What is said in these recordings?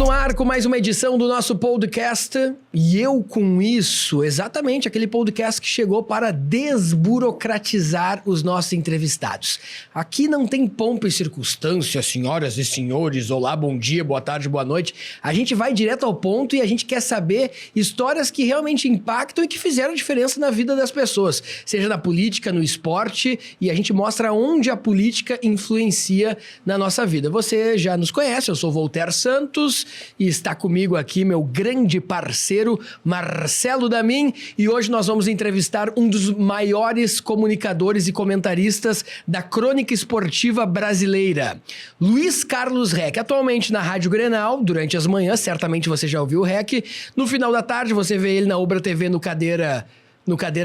no ar com mais uma edição do nosso podcast e eu com isso, exatamente aquele podcast que chegou para desburocratizar os nossos entrevistados. Aqui não tem pompa e circunstância, senhoras e senhores, olá, bom dia, boa tarde, boa noite. A gente vai direto ao ponto e a gente quer saber histórias que realmente impactam e que fizeram diferença na vida das pessoas, seja na política, no esporte, e a gente mostra onde a política influencia na nossa vida. Você já nos conhece, eu sou Voltaire Santos e está comigo aqui meu grande parceiro Marcelo Damin, e hoje nós vamos entrevistar um dos maiores comunicadores e comentaristas da crônica esportiva brasileira, Luiz Carlos Reck, atualmente na Rádio Grenal, durante as manhãs, certamente você já ouviu o Reck. No final da tarde você vê ele na Ubra TV no Cadeira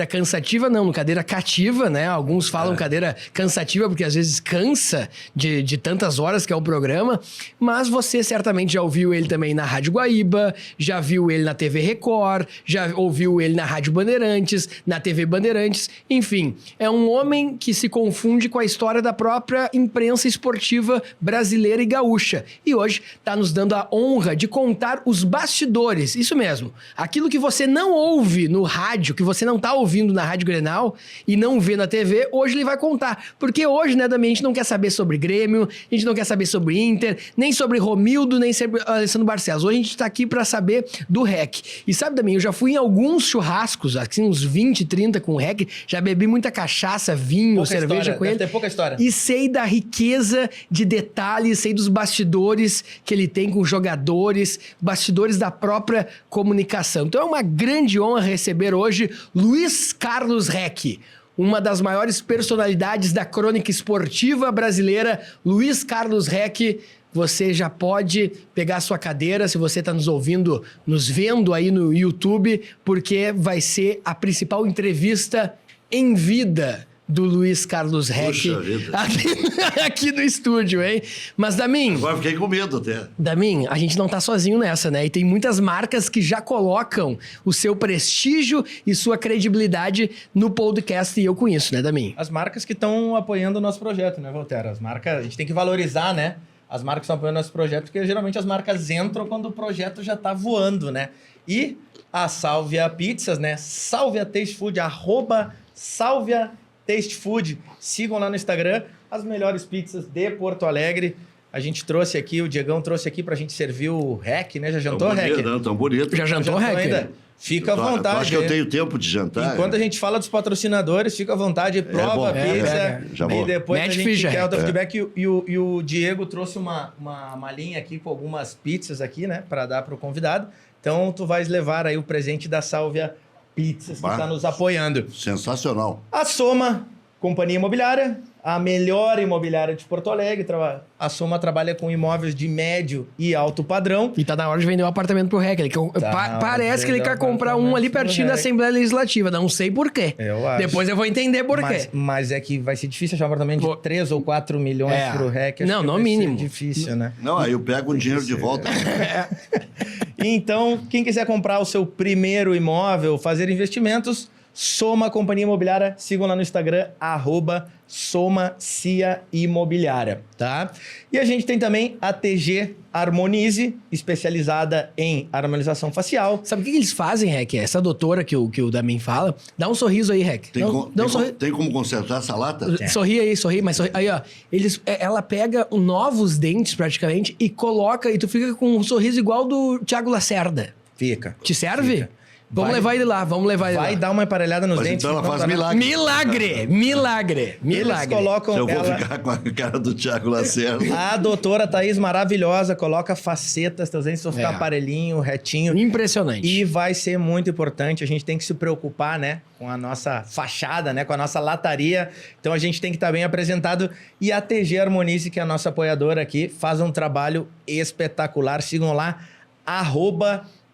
cansativa, não, no cadeira cativa, né? Alguns falam cadeira cansativa porque às vezes cansa de tantas horas que é o programa, mas você certamente já ouviu ele também na Rádio Guaíba, já viu ele na TV Record, já ouviu ele na Rádio Bandeirantes, na TV Bandeirantes, enfim, é um homem que se confunde com a história da própria imprensa esportiva brasileira e gaúcha, e hoje está nos dando a honra de contar os bastidores, isso mesmo, aquilo que você não ouve no rádio, que você não tá ouvindo na Rádio Grenal e não vê na TV, hoje ele vai contar. Porque hoje, né, Dami, a gente não quer saber sobre Grêmio, a gente não quer saber sobre Inter, nem sobre Romildo, nem sobre Alessandro Barcelos. Hoje a gente tá aqui pra saber do Reck. E sabe, Dami, eu já fui em alguns churrascos, assim, uns 20, 30 com o Reck, já bebi muita cachaça, vinho, pouca cerveja história, com ele. Deve ter pouca história. E sei da riqueza de detalhes, sei dos bastidores que ele tem com jogadores, bastidores da própria comunicação. Então é uma grande honra receber hoje Luiz Carlos Reck, uma das maiores personalidades da crônica esportiva brasileira. Luiz Carlos Reck, você já pode pegar a sua cadeira, se você está nos ouvindo, nos vendo aí no YouTube, porque vai ser a principal entrevista em vida do Luiz Carlos Reck aqui no estúdio, hein? Mas, Damin... Agora fiquei com medo até. Damin, a gente não tá sozinho nessa, né? E tem muitas marcas que já colocam o seu prestígio e sua credibilidade no podcast, e eu com isso, né, Damin? As marcas que estão apoiando o nosso projeto, né, Voltaire? As marcas, a gente tem que valorizar, né? As marcas que estão apoiando o nosso projeto, porque geralmente as marcas entram quando o projeto já tá voando, né? E a Sálvia Pizzas, né? Sálvia Taste Food, @Sálvia Taste Food. Sigam lá no Instagram as melhores pizzas de Porto Alegre. A gente trouxe aqui, o Diegão trouxe aqui pra gente servir o Reck, né? Já jantou, Reck? Não, tão bonito. Já jantou, Reck? Ainda? Fica à vontade. Acho que eu tenho tempo de jantar. Enquanto a gente fala dos patrocinadores, fica à vontade, prova a pizza. Já vou. E depois Mete a gente ficha, quer o feedback. E o Diego trouxe uma malinha aqui com algumas pizzas aqui, né? Pra dar pro convidado. Então, tu vais levar aí o presente da Sálvia Pizzas, que está nos apoiando. Sensacional. A Soma, companhia imobiliária, a melhor imobiliária de Porto Alegre. A Soma trabalha com imóveis de médio e alto padrão. E tá na hora de vender um apartamento pro Reck. Parece que ele quer comprar um ali pertinho da Assembleia Legislativa. Não sei por quê. Eu acho. Depois eu vou entender por quê. Mas é que vai ser difícil achar um apartamento de 3 ou 4 milhões pro Reck. Não, no mínimo. Difícil, né? Não, aí eu pego o dinheiro de volta. Então, quem quiser comprar o seu primeiro imóvel, fazer investimentos, Soma Companhia Imobiliária, sigam lá no Instagram, @Soma Imobiliária, tá? E a gente tem também a TG Harmonize, especializada em harmonização facial. Sabe o que eles fazem, Reck? Essa doutora que o Damin fala, dá um sorriso aí, Reck. Tem como consertar essa lata? Sorri aí, mas sorri. Aí, ó, ela pega novos dentes, praticamente, e coloca, e tu fica com um sorriso igual do Thiago Lacerda. Fica. Te serve? Fica. Vamos levar ele lá. Vai dar uma emparelhada nos dentes. Então ela faz milagre. Milagre. Eles colocam eu vou ficar com a cara do Thiago Lacerda. A doutora Thaís, maravilhosa, coloca facetas, teus dentes vão ficar aparelhinho, retinho. Impressionante. E vai ser muito importante, a gente tem que se preocupar, né, com a nossa fachada, né, com a nossa lataria. Então a gente tem que estar bem apresentado. E a TG Harmonize, que é a nossa apoiadora aqui, faz um trabalho espetacular. Sigam lá,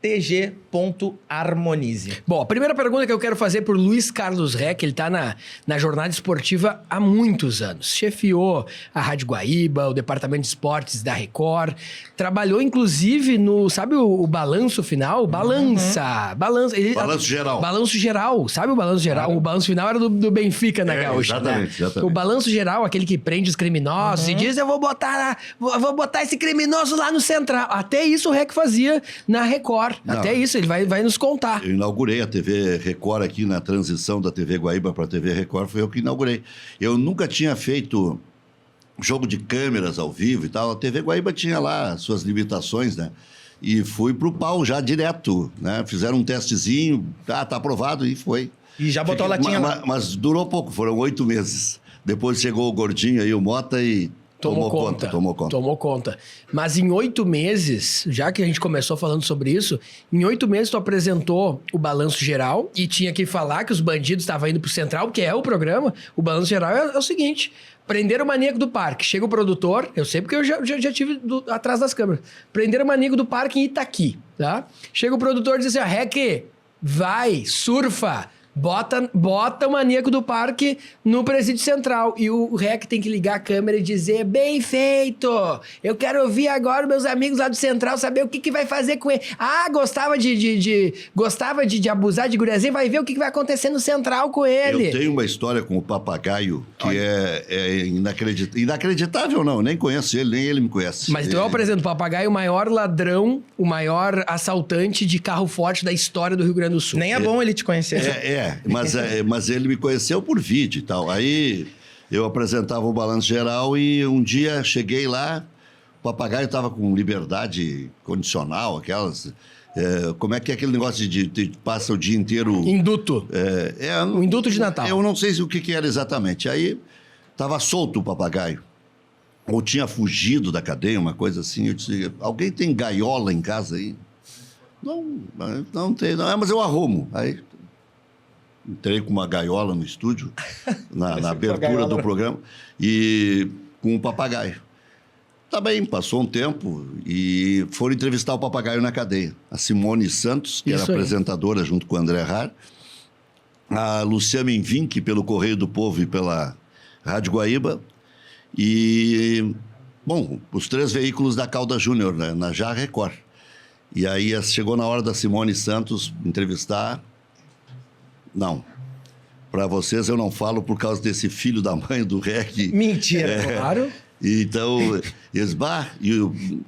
tg.harmonize. Bom, a primeira pergunta que eu quero fazer por Luiz Carlos Reck, ele tá na jornada esportiva há muitos anos. Chefiou a Rádio Guaíba, o departamento de esportes da Record, trabalhou inclusive no, sabe o balanço final? Balança. Balanço geral. Balanço geral, sabe o balanço geral? Claro. O balanço final era do Benfica na Gaúcha, exatamente, né? exatamente. O balanço geral, aquele que prende os criminosos e diz, eu vou botar esse criminoso lá no Central. Até isso o Reck fazia na Record. Não. Até isso, ele vai nos contar. Eu inaugurei a TV Record aqui na transição da TV Guaíba para a TV Record, foi eu que inaugurei. Eu nunca tinha feito jogo de câmeras ao vivo e tal. A TV Guaíba tinha lá suas limitações, né? E fui pro pau já direto, né? Fizeram um testezinho, tá aprovado e foi. E já botou a latinha lá. Mas durou pouco, foram 8 meses. Depois chegou o gordinho aí, o Mota, e tomou conta. Mas em 8 meses, já que a gente começou falando sobre isso, em 8 meses tu apresentou o Balanço Geral e tinha que falar que os bandidos estavam indo pro Central, que é o programa. O Balanço Geral é o seguinte: prenderam o maníaco do parque. Chega o produtor, eu sei porque eu já tive atrás das câmeras. Prenderam o maníaco do parque em Itaqui, tá? Chega o produtor e diz assim, Reck, vai, surfa. Bota o maníaco do parque no presídio central. E o Reck tem que ligar a câmera e dizer, bem feito! Eu quero ouvir agora meus amigos lá do Central saber o que vai fazer com ele. Ah, gostava de abusar de guriazinho, vai ver o que vai acontecer no Central com ele. Eu tenho uma história com o Papagaio que é inacreditável, não. Eu nem conheço ele, nem ele me conhece. Mas tu apresenta o Papagaio, o maior ladrão, o maior assaltante de carro forte da história do Rio Grande do Sul. Nem é bom ele te conhecer. Mas ele me conheceu por vídeo e tal. Aí eu apresentava o Balanço Geral e um dia cheguei lá, o Papagaio estava com liberdade condicional, aquelas... como é que é aquele negócio de passa o dia inteiro... Induto. O induto de Natal. Eu não sei o que era exatamente. Aí estava solto o Papagaio. Ou tinha fugido da cadeia, uma coisa assim. Eu disse, alguém tem gaiola em casa aí? Não tem. Não. Mas eu arrumo. Aí... entrei com uma gaiola no estúdio, na abertura do programa, e com um papagaio. Tá bem, passou um tempo e foram entrevistar o Papagaio na cadeia. A Simone Santos, que era apresentadora junto com o André Har, a Luciana Envinck, pelo Correio do Povo e pela Rádio Guaíba, e, bom, os 3 veículos da Calda Júnior, né, na Já Record. E aí chegou na hora da Simone Santos entrevistar. Não. Para vocês eu não falo por causa desse filho da mãe do Reck. Mentira. Claro. Então,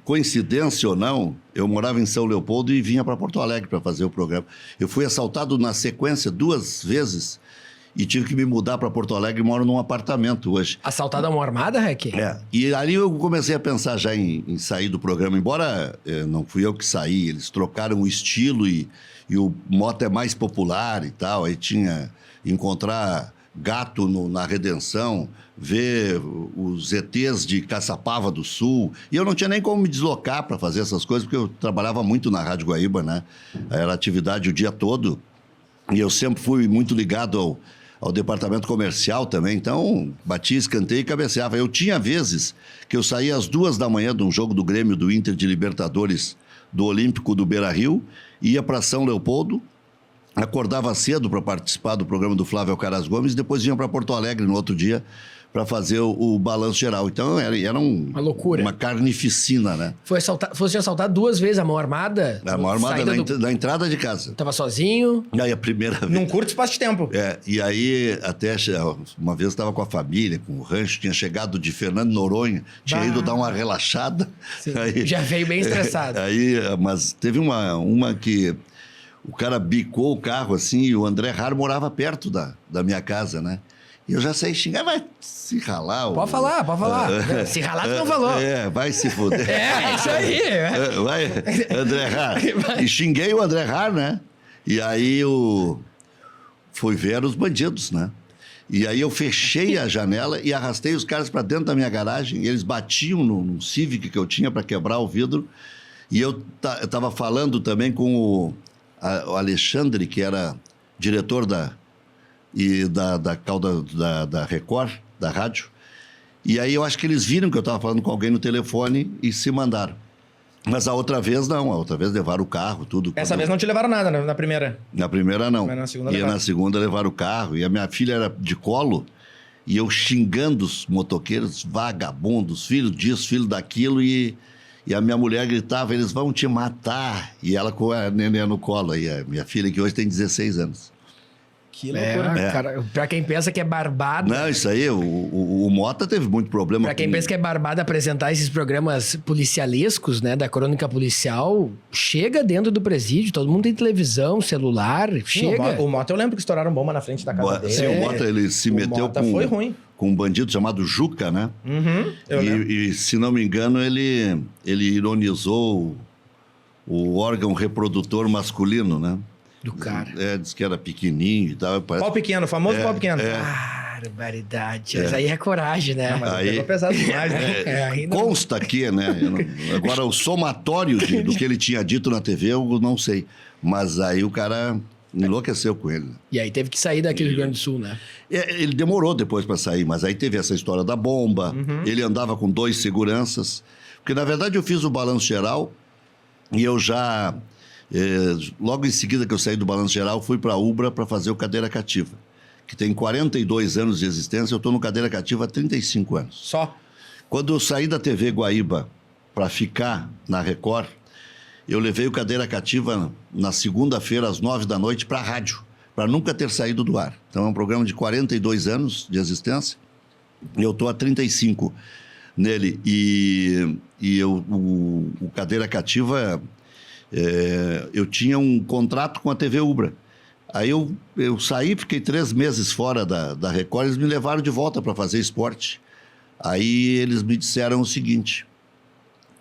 coincidência ou não, eu morava em São Leopoldo e vinha para Porto Alegre para fazer o programa. Eu fui assaltado na sequência 2 vezes e tive que me mudar para Porto Alegre e moro num apartamento hoje. Assaltado a mão armada, Reck? E ali eu comecei a pensar já em sair do programa, embora não fui eu que saí, eles trocaram o estilo e o Mota é mais popular e tal, aí tinha encontrar gato na Redenção, ver os ETs de Caçapava do Sul, e eu não tinha nem como me deslocar para fazer essas coisas, porque eu trabalhava muito na Rádio Guaíba, né? Era atividade o dia todo, e eu sempre fui muito ligado ao departamento comercial também, então batia, escanteio e cabeceava. Eu tinha vezes que eu saía às 2 da manhã de um jogo do Grêmio, do Inter de Libertadores, do Olímpico do Beira-Rio, ia para São Leopoldo, acordava cedo para participar do programa do Flávio Alcaraz Gomes, depois vinha para Porto Alegre no outro dia para fazer o Balanço Geral. Então era uma loucura. Uma carnificina, né? Fosse assaltado 2 vezes a mão armada? A mão armada na entrada de casa. Tava sozinho? E aí a primeira vez... Num curto espaço de tempo. E aí até uma vez estava com a família, com o rancho, tinha chegado de Fernando Noronha, tinha ido dar uma relaxada. Aí, já veio bem estressado. Mas teve uma que... O cara bicou o carro assim e o André Har morava perto da minha casa, né? E eu já saí xingar, vai se ralar. Pode falar. Se ralar, tu não falou. Vai se fuder. Isso aí. Vai, André Har. E xinguei o André Har, né? E aí fui ver os bandidos, né? E aí eu fechei a janela e arrastei os caras para dentro da minha garagem. E eles batiam no Civic que eu tinha para quebrar o vidro. E eu estava falando também com o Alexandre, que era diretor da Record, da rádio. E aí eu acho que eles viram que eu estava falando com alguém no telefone e se mandaram. Mas a outra vez não, a outra vez levaram o carro, tudo. Essa vez não te levaram nada, né? Na primeira? Na primeira não. Mas na segunda e levaram. na segunda levaram o carro. E a minha filha era de colo, e eu xingando os motoqueiros, vagabundos, filho disso, filho daquilo, e a minha mulher gritava, eles vão te matar. E ela com a neném no colo. E a minha filha, que hoje tem 16 anos. Que loucura. Cara, pra quem pensa que é barbado... Não, isso aí, o Mota teve muito problema. Pra quem pensa que é barbado apresentar esses programas policialescos, né, da crônica policial, chega dentro do presídio, todo mundo tem televisão, celular, chega. O Mota eu lembro que estouraram bomba na frente da casa dele. Sim, o Mota, ele se meteu Mota foi ruim. Com um bandido chamado Juca, né? Uhum, e se não me engano, ele ironizou o órgão reprodutor masculino, né? Do cara. Diz que era pequenininho e tal. Parece... Pau pequeno, o famoso pau pequeno. Barbaridade. Mas aí é coragem, né? Mas Aí- pegou pesado demais, né? Ainda... Consta aqui, né? Agora, o somatório do que ele tinha dito na TV, eu não sei. Mas aí o cara enlouqueceu com ele. E aí teve que sair daqui do Rio Grande do Sul, né? Ele demorou depois para sair, mas aí teve essa história da bomba. Ele andava com 2 seguranças. Porque, na verdade, eu fiz o balanço geral e eu já... logo em seguida que eu saí do balanço geral, fui para a Ubra para fazer o Cadeira Cativa, que tem 42 anos de existência. Eu estou no Cadeira Cativa há 35 anos. Só. Quando eu saí da TV Guaíba para ficar na Record, eu levei o Cadeira Cativa na segunda-feira, às 9 da noite, para a rádio, para nunca ter saído do ar. Então é um programa de 42 anos de existência, e eu estou há 35 nele. O Cadeira Cativa, eu tinha um contrato com a TV Ubra. Aí eu saí, fiquei 3 meses fora da Record, eles me levaram de volta para fazer esporte. Aí eles me disseram o seguinte: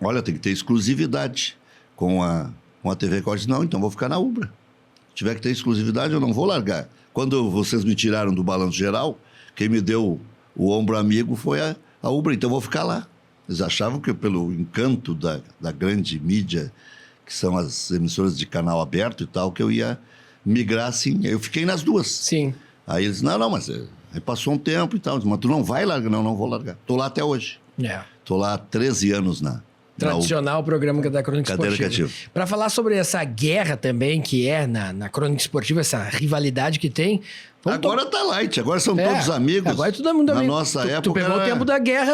olha, tem que ter exclusividade com a TV Record. Eu disse, não, então vou ficar na Ubra. Se tiver que ter exclusividade, eu não vou largar. Quando vocês me tiraram do balanço geral, quem me deu o ombro amigo foi a Ubra, então eu vou ficar lá. Eles achavam que pelo encanto da grande mídia, que são as emissoras de canal aberto e tal, que eu ia migrar assim. Eu fiquei nas duas. Sim. Aí eles, não, mas aí passou um tempo e tal. Eu disse, mas tu não vai largar? Não vou largar. Tô lá até hoje. Tô lá há 13 anos na Tradicional programa da Crônica Cadeira Esportiva. Cativa. Para falar sobre essa guerra também que é na Crônica Esportiva, essa rivalidade que tem... Agora tá light, agora são todos amigos. Agora é todo mundo Na amigo. nossa época. Tu pegou o tempo da guerra.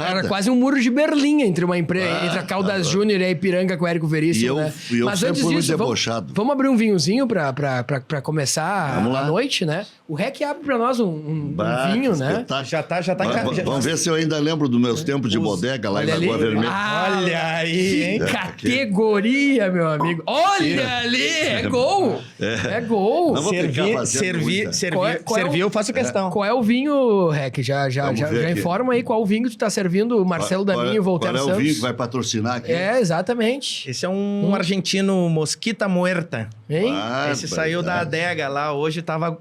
Era quase um muro de Berlim entre uma empresa, entre a Caldas Júnior e a Ipiranga com o Érico Veríssimo, né? E eu Mas sempre antes fui muito disso, debochado. vamos abrir um vinhozinho pra começar Vamos lá. a noite, né? O Rec abre pra nós um Bah, vinho, que né? espetáculo. Já tá Vamos ver se eu ainda lembro dos meus tempos de bodega lá em Olha ali. Lagoa Vermelha. Olha aí, hein? Que categoria, meu amigo. Olha ali, é gol. É gol. Não vou ficar fazendo muita. Servir, eu faço questão. Qual é o vinho, Rec? Já Vamos ver aqui. informa aí qual o vinho que tu tá servindo, Marcelo Daminho e Voltaire Qual é o Santos. vinho que vai patrocinar aqui? É, exatamente. Esse é um argentino Mosquita Muerta. Hein? Esse saiu da adega lá. Hoje tava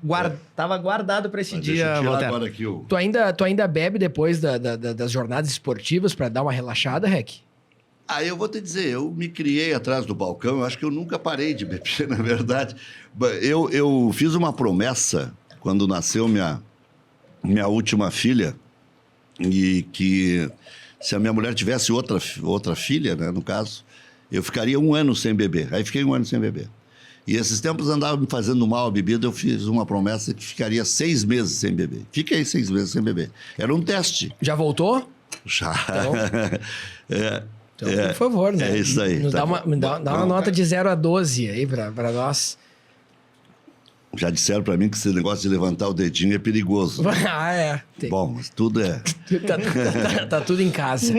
guardado pra esse Deixa eu dia, tirar Voltaire. agora aqui o... Tu ainda bebe depois das jornadas esportivas pra dar uma relaxada, Rec? Eu vou te dizer, eu me criei atrás do balcão, eu acho que eu nunca parei de beber, na verdade. Eu fiz uma promessa quando nasceu minha última filha, e que se a minha mulher tivesse outra filha, né, no caso, eu ficaria 1 ano sem beber. Aí fiquei 1 ano sem beber. E esses tempos andava me fazendo mal a bebida, eu fiz uma promessa que ficaria 6 meses sem beber. Fiquei 6 meses sem beber. Era um teste. Já voltou? Já. Então, por favor, né? É isso aí. Nos Tá dá uma nota de 0 a 12 aí pra nós. Já disseram pra mim que esse negócio de levantar o dedinho é perigoso. Ah, é. Bom, mas tudo é... Tá tudo em casa.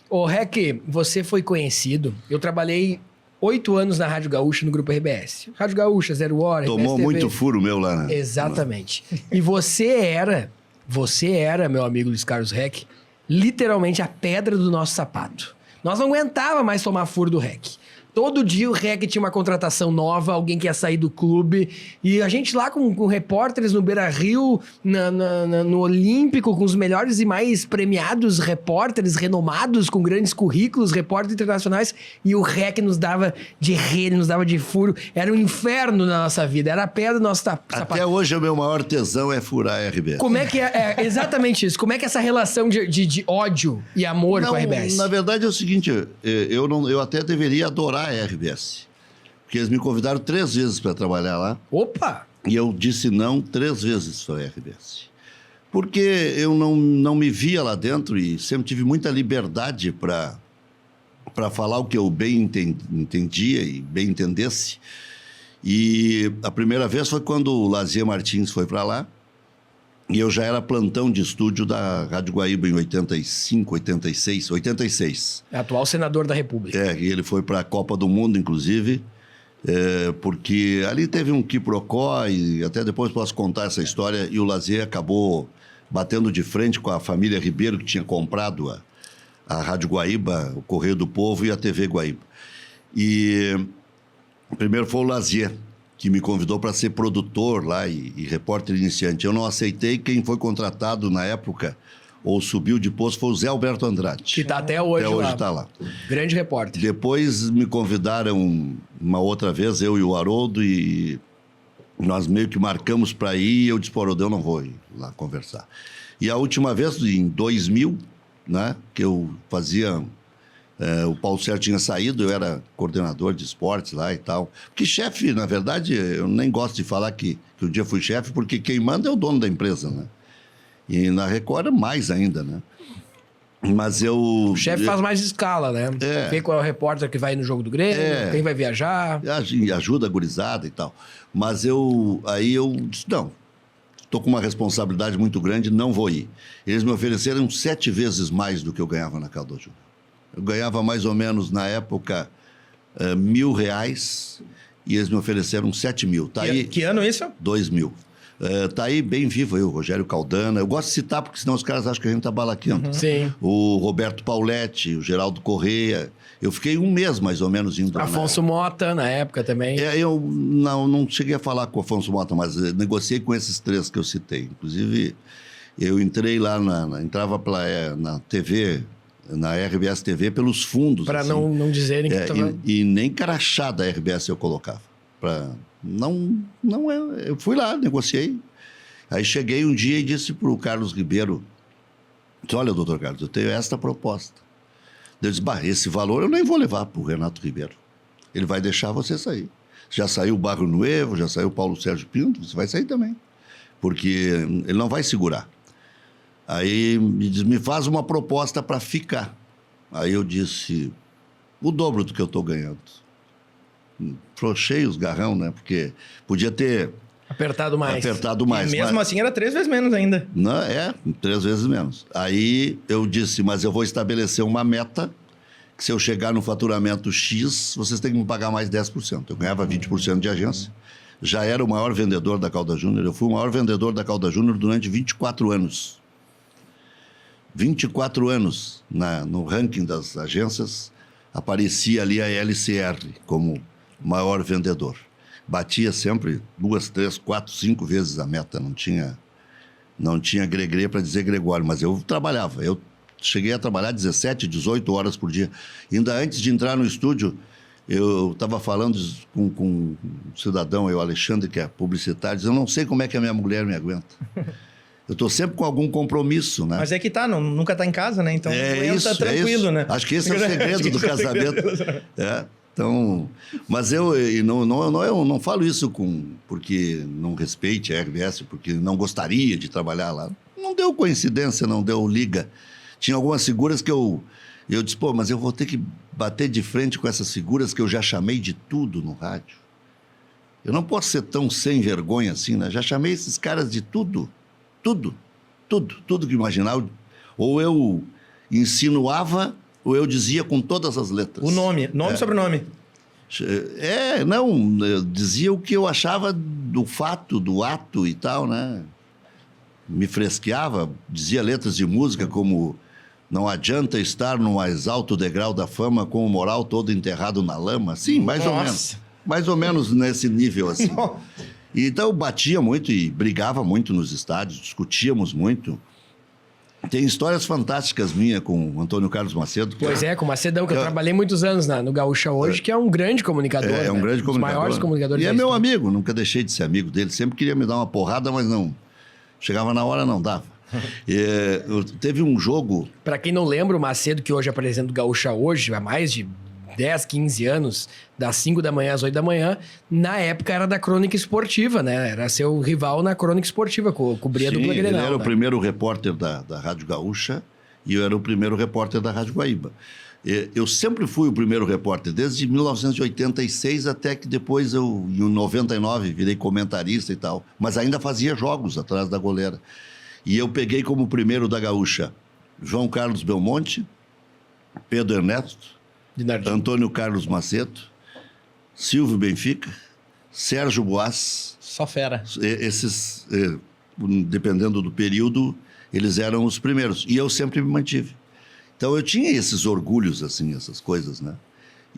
Ô, Rec, você foi conhecido. Eu trabalhei 8 anos na Rádio Gaúcha, no Grupo RBS. Rádio Gaúcha, Zero Hora, Tomou RBS TV. muito furo meu lá, né? Exatamente. E você era, meu amigo Luiz Carlos Rec, literalmente a pedra do nosso sapato. Nós não aguentava mais tomar furo do Rec. Todo dia o REC tinha uma contratação nova, alguém que ia sair do clube. E a gente lá com repórteres no Beira-Rio, no Olímpico, com os melhores e mais premiados repórteres renomados, com grandes currículos, repórteres internacionais. E o REC nos dava de rede, nos dava de furo. Era um inferno na nossa vida, era a pedra do nosso sapato. Até hoje o meu maior tesão é furar a RBS. Como é que é exatamente isso? Como é que é essa relação de ódio e amor com a RBS? Na verdade é o seguinte, eu até deveria adorar a RBS. Porque eles me convidaram 3 vezes para trabalhar lá. Opa! E eu disse não 3 vezes para a RBS. Porque eu não me via lá dentro e sempre tive muita liberdade para falar o que eu bem entendia e bem entendesse. E a primeira vez foi quando o Lazier Martins foi para lá. E eu já era plantão de estúdio da Rádio Guaíba em 86. Atual senador da República. E ele foi para a Copa do Mundo, inclusive, porque ali teve um quiprocó, e até depois posso contar essa história, e o Lazier acabou batendo de frente com a família Ribeiro, que tinha comprado a Rádio Guaíba, o Correio do Povo e a TV Guaíba. E primeiro foi o Lazier, que me convidou para ser produtor lá e repórter iniciante. Eu não aceitei. Quem foi contratado na época ou subiu de posto foi o Zé Alberto Andrade. Que está até hoje lá. Até hoje está lá. Grande repórter. Depois me convidaram uma outra vez, eu e o Haroldo, e nós meio que marcamos para ir, e eu disse, pô, Haroldo, eu não vou ir lá conversar. E a última vez, em 2000, né, que eu fazia... o Paulo Sérgio tinha saído, eu era coordenador de esportes lá e tal. Porque chefe, na verdade, eu nem gosto de falar que um dia fui chefe, porque quem manda é o dono da empresa, né? E na Record mais ainda, né? Mas o chefe faz mais escala, né? Quem é o repórter que vai no jogo do Grêmio, quem vai viajar. Ajuda a gurizada e tal. Mas aí eu disse, não, estou com uma responsabilidade muito grande, não vou ir. Eles me ofereceram 7 vezes mais do que eu ganhava na Caldas Júnior. Eu ganhava mais ou menos, na época, R$1.000, e eles me ofereceram 7 mil. Tá aí, que ano isso? 2000. Tá aí bem vivo aí o Rogério Caldana. Eu gosto de citar, porque senão os caras acham que a gente tá balaqueando. Sim. O Roberto Pauletti, o Geraldo Correia. Eu fiquei 1 mês, mais ou menos, indo. Afonso Mota, na época também. Eu não cheguei a falar com o Afonso Mota, mas negociei com esses 3 que eu citei. Inclusive, eu entrei lá, entrava na TV... na RBS TV pelos fundos. Para assim, não dizerem que estava... E nem crachá da RBS eu colocava. Eu fui lá, negociei. Aí cheguei um dia e disse para o Carlos Ribeiro, olha, doutor Carlos, eu tenho esta proposta. Eu disse, esse valor eu nem vou levar para o Renato Ribeiro. Ele vai deixar você sair. Já saiu o Barro Nuevo, já saiu o Paulo Sérgio Pinto, você vai sair também. Porque ele não vai segurar. Aí me diz, me faz uma proposta para ficar. Aí eu disse, o dobro do que eu estou ganhando. Frouxei os garrão, né? Porque podia ter... Apertado mais. E mesmo assim era 3 vezes menos ainda. Não, 3 vezes menos. Aí eu disse, mas eu vou estabelecer uma meta, que se eu chegar no faturamento X, vocês têm que me pagar mais 10%. Eu ganhava 20% de agência. Já era o maior vendedor da Caldas Júnior. Eu fui o maior vendedor da Caldas Júnior durante 24 anos. 24 anos no ranking das agências, aparecia ali a LCR como maior vendedor. Batia sempre 2, 3, 4, 5 vezes a meta, não tinha gregrê para dizer Gregório, mas eu trabalhava. Eu cheguei a trabalhar 17, 18 horas por dia. Ainda antes de entrar no estúdio, eu estava falando com um cidadão, o Alexandre, que é publicitário, dizendo, eu não sei como é que a minha mulher me aguenta. Eu estou sempre com algum compromisso, né? Mas é que nunca tá em casa, né? Então, isso, tranquilo, né? Acho que esse é o segredo do casamento. Então, mas eu não falo isso porque não respeite a RBS, porque não gostaria de trabalhar lá. Não deu coincidência, não deu liga. Tinha algumas figuras que eu disse, pô, mas eu vou ter que bater de frente com essas figuras que eu já chamei de tudo no rádio. Eu não posso ser tão sem vergonha assim, né? Já chamei esses caras de tudo. Tudo que imaginava. Ou eu insinuava, ou eu dizia com todas as letras. O nome e sobrenome. Eu dizia o que eu achava do fato, do ato e tal, né? Me fresqueava, dizia letras de música como Não adianta estar no mais alto degrau da fama com o moral todo enterrado na lama. Sim, mais ou menos. Mais ou menos nesse nível, assim. Então, eu batia muito e brigava muito nos estádios, discutíamos muito. Tem histórias fantásticas minhas com o Antônio Carlos Macedo. Pois é, com o Macedão, que eu trabalhei muitos anos no Gaúcha hoje, que é um grande comunicador. É um grande comunicador. Um dos maiores comunicadores. E é meu amigo, nunca deixei de ser amigo dele. Sempre queria me dar uma porrada, mas não. Chegava na hora, não dava. Teve um jogo... Para quem não lembra, o Macedo, que hoje apresenta o Gaúcha hoje, há mais de 10, 15 anos, das 5 da manhã às 8 da manhã, na época era da Crônica Esportiva, né? Era seu rival na Crônica Esportiva, cobria a dupla Grenal. Ele era o primeiro repórter da Rádio Gaúcha e eu era o primeiro repórter da Rádio Guaíba. Eu sempre fui o primeiro repórter, desde 1986 até que depois eu, em 99, virei comentarista e tal. Mas ainda fazia jogos atrás da goleira. E eu peguei como primeiro da Gaúcha João Carlos Belmonte, Pedro Ernesto, Antônio Carlos Macedo, Silvio Benfica, Sérgio Boas. Só fera. Esses, dependendo do período, eles eram os primeiros. E eu sempre me mantive. Então eu tinha esses orgulhos, assim, essas coisas, né?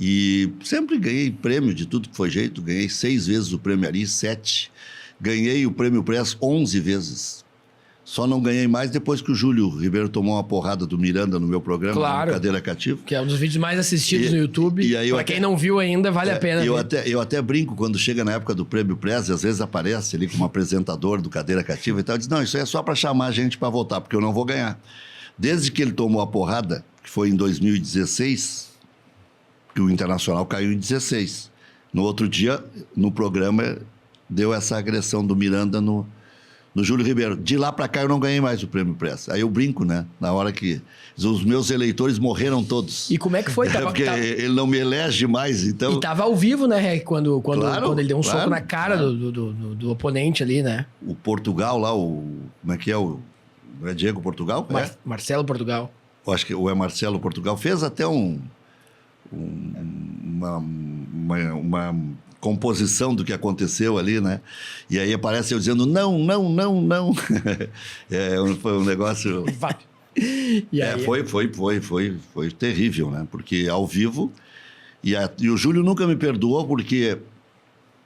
E sempre ganhei prêmio de tudo que foi jeito. Ganhei 6 vezes o prêmio Ari, 7. Ganhei o prêmio Press 11 vezes. Só não ganhei mais depois que o Júlio Ribeiro tomou uma porrada do Miranda no meu programa, claro, Cadeira Cativa. Que é um dos vídeos mais assistidos no YouTube. Para quem não viu ainda, vale a pena. Eu até brinco quando chega na época do Prêmio Press, às vezes aparece ali como apresentador do Cadeira Cativa e tal. Eu digo, não, isso aí é só para chamar a gente para voltar, porque eu não vou ganhar. Desde que ele tomou a porrada, que foi em 2016, que o Internacional caiu em 16. No outro dia, no programa, deu essa agressão do Miranda no Júlio Ribeiro. De lá para cá eu não ganhei mais o Prêmio Press. Aí eu brinco, né? Na hora que os meus eleitores morreram todos. E como é que foi? Porque ele não me elege mais, então... E tava ao vivo, né, Rec? Quando ele deu um soco na cara claro. do oponente ali, né? O Portugal lá, como é que é? Não é Diego Portugal? Marcelo Portugal. Eu acho que é Marcelo Portugal. Fez até uma composição do que aconteceu ali, né? E aí aparece eu dizendo, não. Foi um negócio... E aí... Foi terrível, né? Porque ao vivo... E o Júlio nunca me perdoou porque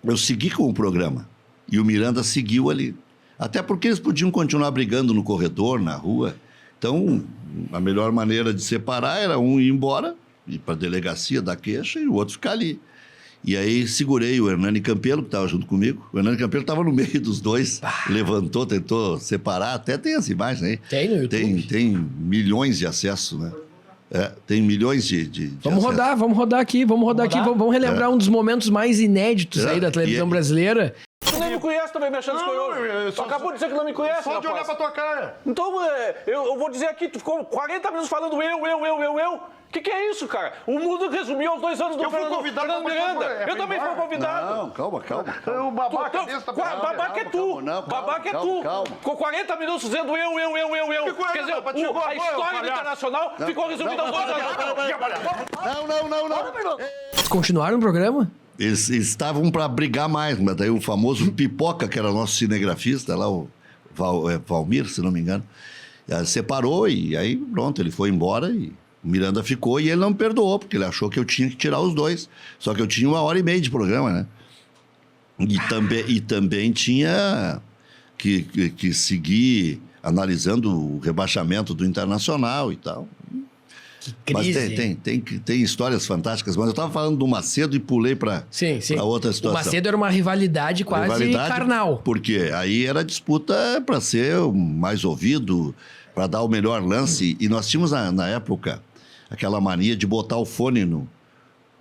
eu segui com o programa. E o Miranda seguiu ali. Até porque eles podiam continuar brigando no corredor, na rua. Então, a melhor maneira de separar era um ir embora, ir para a delegacia dar queixa e o outro ficar ali. E aí segurei o Hernani Campelo, que estava junto comigo. O Hernani Campelo estava no meio dos dois, levantou, tentou separar. Até tem as imagens aí. Tem no YouTube. Tem milhões de acessos, né? Tem milhões de vamos rodar aqui, vamos relembrar um dos momentos mais inéditos aí da televisão brasileira. Tu nem me conhece também, me achando escolhoso. Tu acabou de dizer que não me conhece, só de olhar pra tua cara. Então, eu vou dizer aqui, tu ficou 40 minutos falando eu. Que é isso, cara? O mundo resumiu aos 2 anos do Fernando Miranda. Eu também fui convidado. Não, calma. O babaca desse tá babaca é tu. Babaca é tu. Ficou 40 minutos dizendo eu. Quer dizer, a história do Internacional ficou resumida aos 2 anos. Não. Continuaram no programa? Eles estavam para brigar mais, mas daí o famoso Pipoca, que era nosso cinegrafista lá, o Valmir, se não me engano, separou e aí pronto, ele foi embora e o Miranda ficou e ele não me perdoou, porque ele achou que eu tinha que tirar os dois. Só que eu tinha 1h30 de programa, né? E também tinha que seguir analisando o rebaixamento do Internacional e tal. Que crise. Mas tem histórias fantásticas. Mas eu estava falando do Macedo e pulei para outra situação. O Macedo era uma rivalidade quase carnal. Porque aí era disputa para ser o mais ouvido, para dar o melhor lance. E nós tínhamos, na época, aquela mania de botar o fone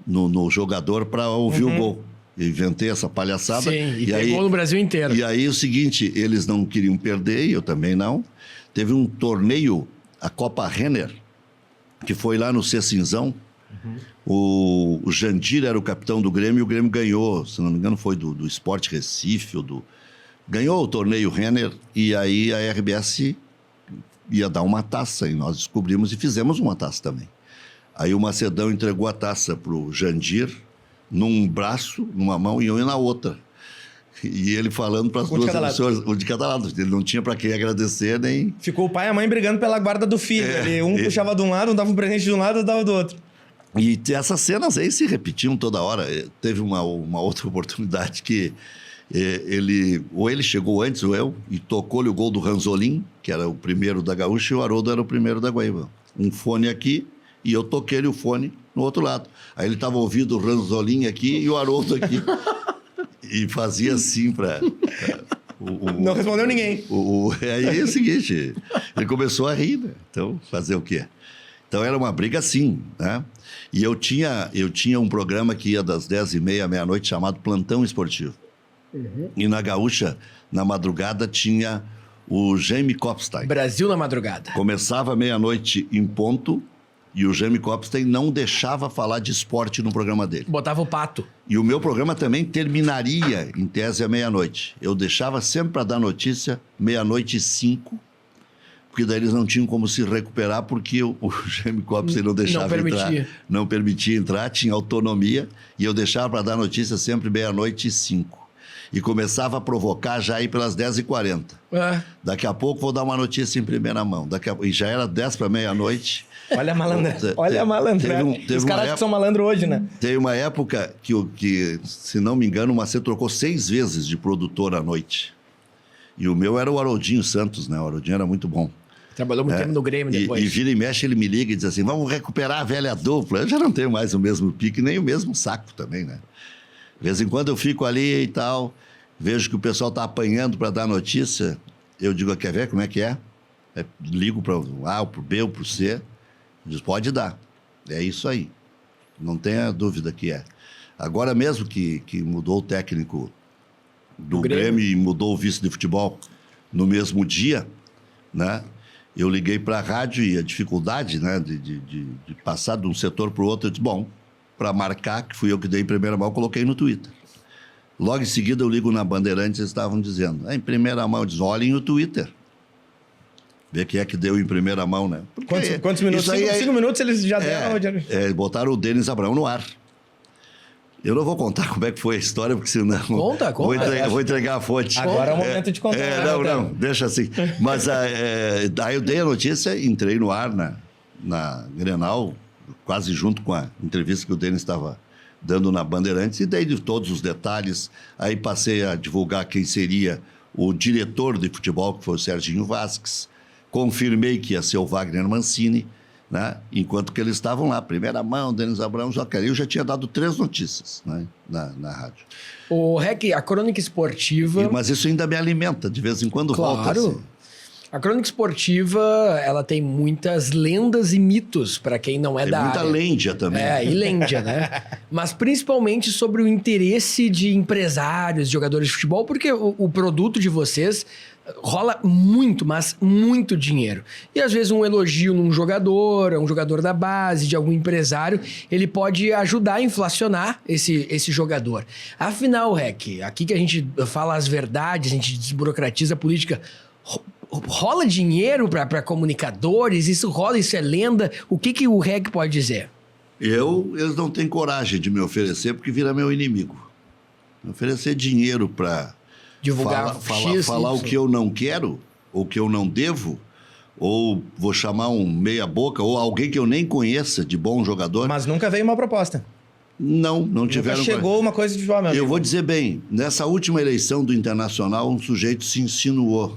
no jogador para ouvir o gol. Eu inventei essa palhaçada. Sim, e pegou no Brasil inteiro. E aí o seguinte, eles não queriam perder, e eu também não. Teve um torneio, a Copa Renner, que foi lá no Cecinzão. O Jandir era o capitão do Grêmio, e o Grêmio ganhou, se não me engano, foi do Sport Recife, ganhou o torneio Renner, e aí a RBS ia dar uma taça, e nós descobrimos e fizemos uma taça também. Aí o Macedão entregou a taça pro Jandir, num braço, numa mão, e eu na outra. E ele falando para as duas emissoras, um de cada lado. Ele não tinha para quem agradecer, nem... Ficou o pai e a mãe brigando pela guarda do filho. Puxava de um lado, um dava um presente de um lado, dava do outro. E essas cenas aí se repetiam toda hora. Teve uma outra oportunidade que ele chegou antes, ou eu, e tocou-lhe o gol do Ranzolin, que era o primeiro da Gaúcha, e o Haroldo era o primeiro da Guaíba. Um fone aqui, e eu toquei-lhe o fone no outro lado. Aí ele estava ouvindo o Ranzolin aqui e o Haroldo aqui. E fazia assim para... Não respondeu ninguém. Aí é o seguinte, ele começou a rir, né? Então, fazer o quê? Então, era uma briga assim, né? E eu tinha um programa que ia das 10h30 à meia-noite, chamado Plantão Esportivo. Uhum. E na Gaúcha, na madrugada, tinha o Jaime Kopstein. Brasil na madrugada. Começava meia-noite em ponto, e o Jaime Kopstein não deixava falar de esporte no programa dele. Botava o pato. E o meu programa também terminaria, em tese, à meia-noite. Eu deixava sempre para dar notícia, 00:05, porque daí eles não tinham como se recuperar, porque o Jaime Kopstein não deixava entrar. Não permitia entrar, tinha autonomia, e eu deixava para dar notícia sempre 00:05. E começava a provocar já aí pelas 10h40. Daqui a pouco vou dar uma notícia em primeira mão. E já era 10 para meia-noite. Olha a malandra. Olha a malandra. Os caras que são malandro hoje, né? Tem uma época que, se não me engano, o Macedo trocou 6 vezes de produtor à noite. E o meu era o Haroldinho Santos, né? O Haroldinho era muito bom. Trabalhou muito tempo no Grêmio depois. E vira e mexe, ele me liga e diz assim, vamos recuperar a velha dupla. Eu já não tenho mais o mesmo pique, nem o mesmo saco também, né? De vez em quando eu fico ali e tal, vejo que o pessoal está apanhando para dar notícia, eu digo, quer ver como é que é? Ligo para o A, para o B ou para o C, diz, pode dar. É isso aí. Não tenha dúvida que é. Agora mesmo que mudou o técnico do Grêmio e mudou o vice de futebol no mesmo dia, né? Eu liguei para a rádio e a dificuldade, né, de passar de um setor para o outro, eu disse, bom, para marcar, que fui eu que dei em primeira mão, coloquei no Twitter. Logo em seguida eu ligo na Bandeirantes, eles estavam dizendo, em primeira mão, eu disse, olhem o Twitter. Ver quem é que deu em primeira mão, né? Quantos minutos? 5 minutos eles já deram? Botaram o Denis Abraão no ar. Eu não vou contar como é que foi a história, porque senão... Conta. Vou entregar a fonte. Agora é o momento de contar. Não, deixa assim. Mas daí eu dei a notícia, entrei no ar na Grenal, quase junto com a entrevista que o Denis estava dando na Bandeirantes, e dei todos os detalhes. Aí passei a divulgar quem seria o diretor de futebol, que foi o Serginho Vasques. Confirmei que ia ser o Wagner Mancini, né? Enquanto que eles estavam lá, primeira mão, Denis Abraão, Jacareí. Eu já tinha dado 3 notícias, né? na rádio. O REC, a crônica esportiva... Mas isso ainda me alimenta, de vez em quando volta assim. A crônica esportiva, ela tem muitas lendas e mitos para quem não é da área. Tem muita lêndia também. E lêndia, né? Mas principalmente sobre o interesse de empresários, de jogadores de futebol, porque o produto de vocês rola muito, mas muito dinheiro. E às vezes um elogio num jogador, um jogador da base, de algum empresário, ele pode ajudar a inflacionar esse jogador. Afinal, REC, aqui que a gente fala as verdades, a gente desburocratiza a política... Rola dinheiro para comunicadores? Isso rola, isso é lenda? O que o REC pode dizer? Eles não têm coragem de me oferecer porque vira meu inimigo. Me oferecer dinheiro para falar o que eu não quero, ou que eu não devo, ou vou chamar um meia-boca, ou alguém que eu nem conheça de bom jogador. Mas nunca veio uma proposta. Não tiveram. Nunca chegou uma coisa de futebol, meu amigo. Eu vou dizer bem, nessa última eleição do Internacional, um sujeito se insinuou.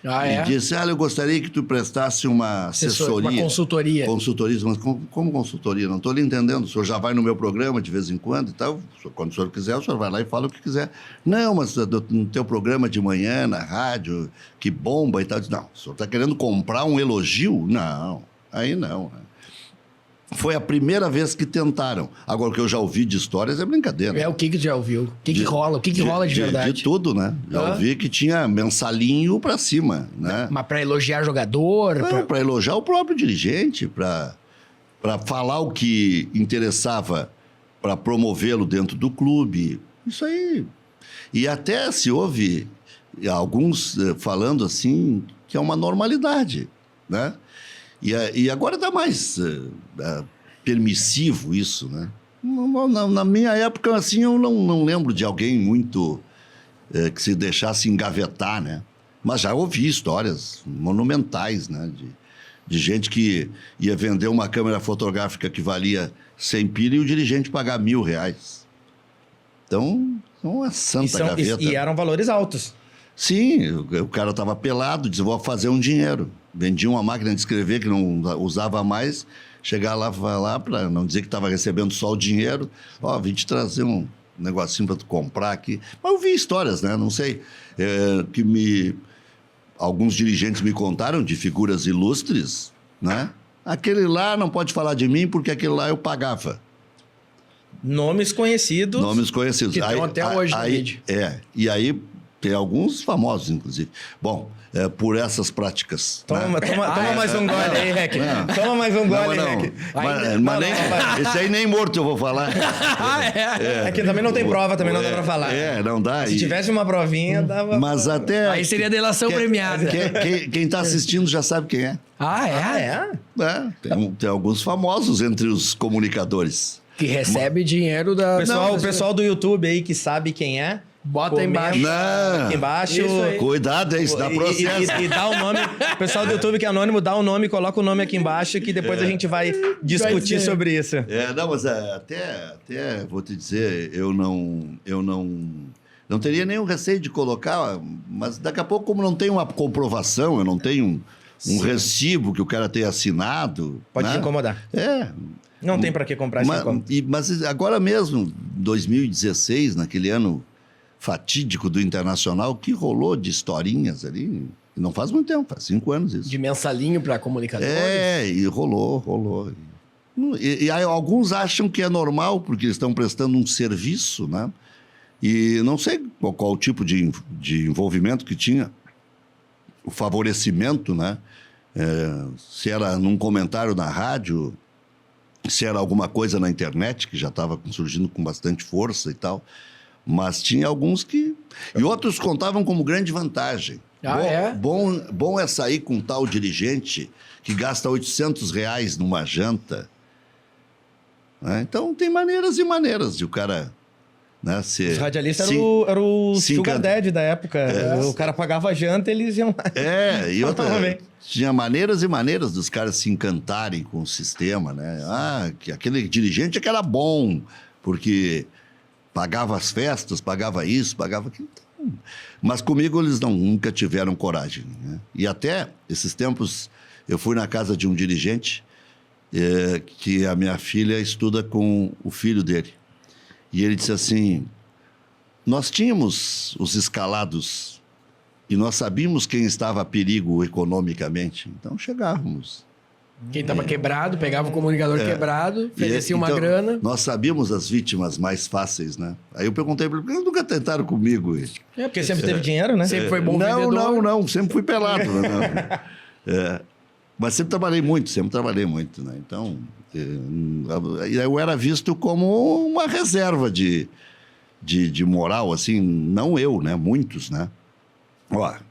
E disse, eu gostaria que tu prestasse uma assessoria. Uma consultoria. Consultoria, mas como consultoria? Não estou lhe entendendo. O senhor já vai no meu programa de vez em quando e tal. Quando o senhor quiser, o senhor vai lá e fala o que quiser. Não, mas no teu programa de manhã, na rádio, que bomba e tal. Não, o senhor está querendo comprar um elogio? Não, aí não. Foi a primeira vez que tentaram. Agora, o que eu já ouvi de histórias é brincadeira. O que já ouviu? O que rola? O que rola de verdade? De tudo, né? Já ouvi que tinha mensalinho pra cima, né? Mas pra elogiar jogador? Pra elogiar o próprio dirigente, pra falar o que interessava pra promovê-lo dentro do clube. Isso aí. E até se ouve alguns falando assim que é uma normalidade, né? E agora está mais permissivo isso, né? Na minha época, assim, eu não lembro de alguém muito que se deixasse engavetar, né? Mas já ouvi histórias monumentais, né? De gente que ia vender uma câmera fotográfica que valia 100 pila e o dirigente pagar R$1.000. Então, uma santa gaveta. E eram valores altos. Sim, o cara estava pelado, disse, vou fazer um dinheiro. Vendia uma máquina de escrever que não usava mais, chegar lá para não dizer que estava recebendo só o dinheiro. Ó, vim te trazer um negocinho para tu comprar aqui. Mas eu vi histórias, né? Não sei, alguns dirigentes me contaram de figuras ilustres, né? Aquele lá não pode falar de mim porque aquele lá eu pagava. Nomes conhecidos. Que estão até hoje na mídia. E aí tem alguns famosos, inclusive. Bom, por essas práticas. Toma mais um gole aí, Rec. Toma mais um gole aí, Rec. Esse aí nem morto eu vou falar. É que também não tem prova, também não dá pra falar. Não dá. Se tivesse uma provinha, dava... Mas até... Aí seria delação premiada. Quem tá assistindo já sabe quem é. Tem alguns famosos entre os comunicadores. Que recebe dinheiro da... O pessoal do YouTube aí que sabe quem é, bota aí embaixo. Não. Aqui embaixo. Cuidado, isso dá processo. E dá o nome. O pessoal do YouTube que é anônimo, dá o nome, coloca o nome aqui embaixo que depois a gente vai discutir sobre isso. Não, mas até vou te dizer, eu não teria nenhum receio de colocar, mas daqui a pouco, como não tem uma comprovação, eu não tenho um recibo que o cara tenha assinado. Pode te incomodar. Não tem para que comprar esse mas agora mesmo, 2016, naquele ano fatídico do Internacional, que rolou de historinhas ali, não faz muito tempo, faz 5 anos isso. De mensalinho para comunicadores. E rolou. E aí, alguns acham que é normal, porque eles estão prestando um serviço, né? E não sei qual tipo de envolvimento que tinha, o favorecimento, né? Se era num comentário na rádio, se era alguma coisa na internet, que já estava surgindo com bastante força e tal. Mas tinha alguns que... E outros contavam como grande vantagem. Bom é sair com um tal dirigente que gasta R$800 numa janta. Né? Então, tem maneiras e maneiras de o cara... Né, os radialistas eram o sugar daddy da época. O cara pagava a janta e eles iam lá. E outra... Tinha maneiras e maneiras dos caras se encantarem com o sistema, né? Que aquele dirigente é que era bom, porque... Pagava as festas, pagava isso, pagava aquilo. Mas comigo eles nunca tiveram coragem. Né? E até esses tempos eu fui na casa de um dirigente que a minha filha estuda com o filho dele. E ele disse assim, nós tínhamos os escalados e nós sabíamos quem estava a perigo economicamente. Então chegávamos. Quem estava quebrado, pegava o comunicador quebrado, oferecia uma grana. Nós sabíamos as vítimas mais fáceis, né? Aí eu perguntei para ele, por que eles nunca tentaram comigo? Porque sempre teve dinheiro, né? Sempre foi bom vendedor. Não, sempre fui pelado. Mas sempre trabalhei muito, né? Então, eu era visto como uma reserva de moral, assim, não eu, né? Muitos, né?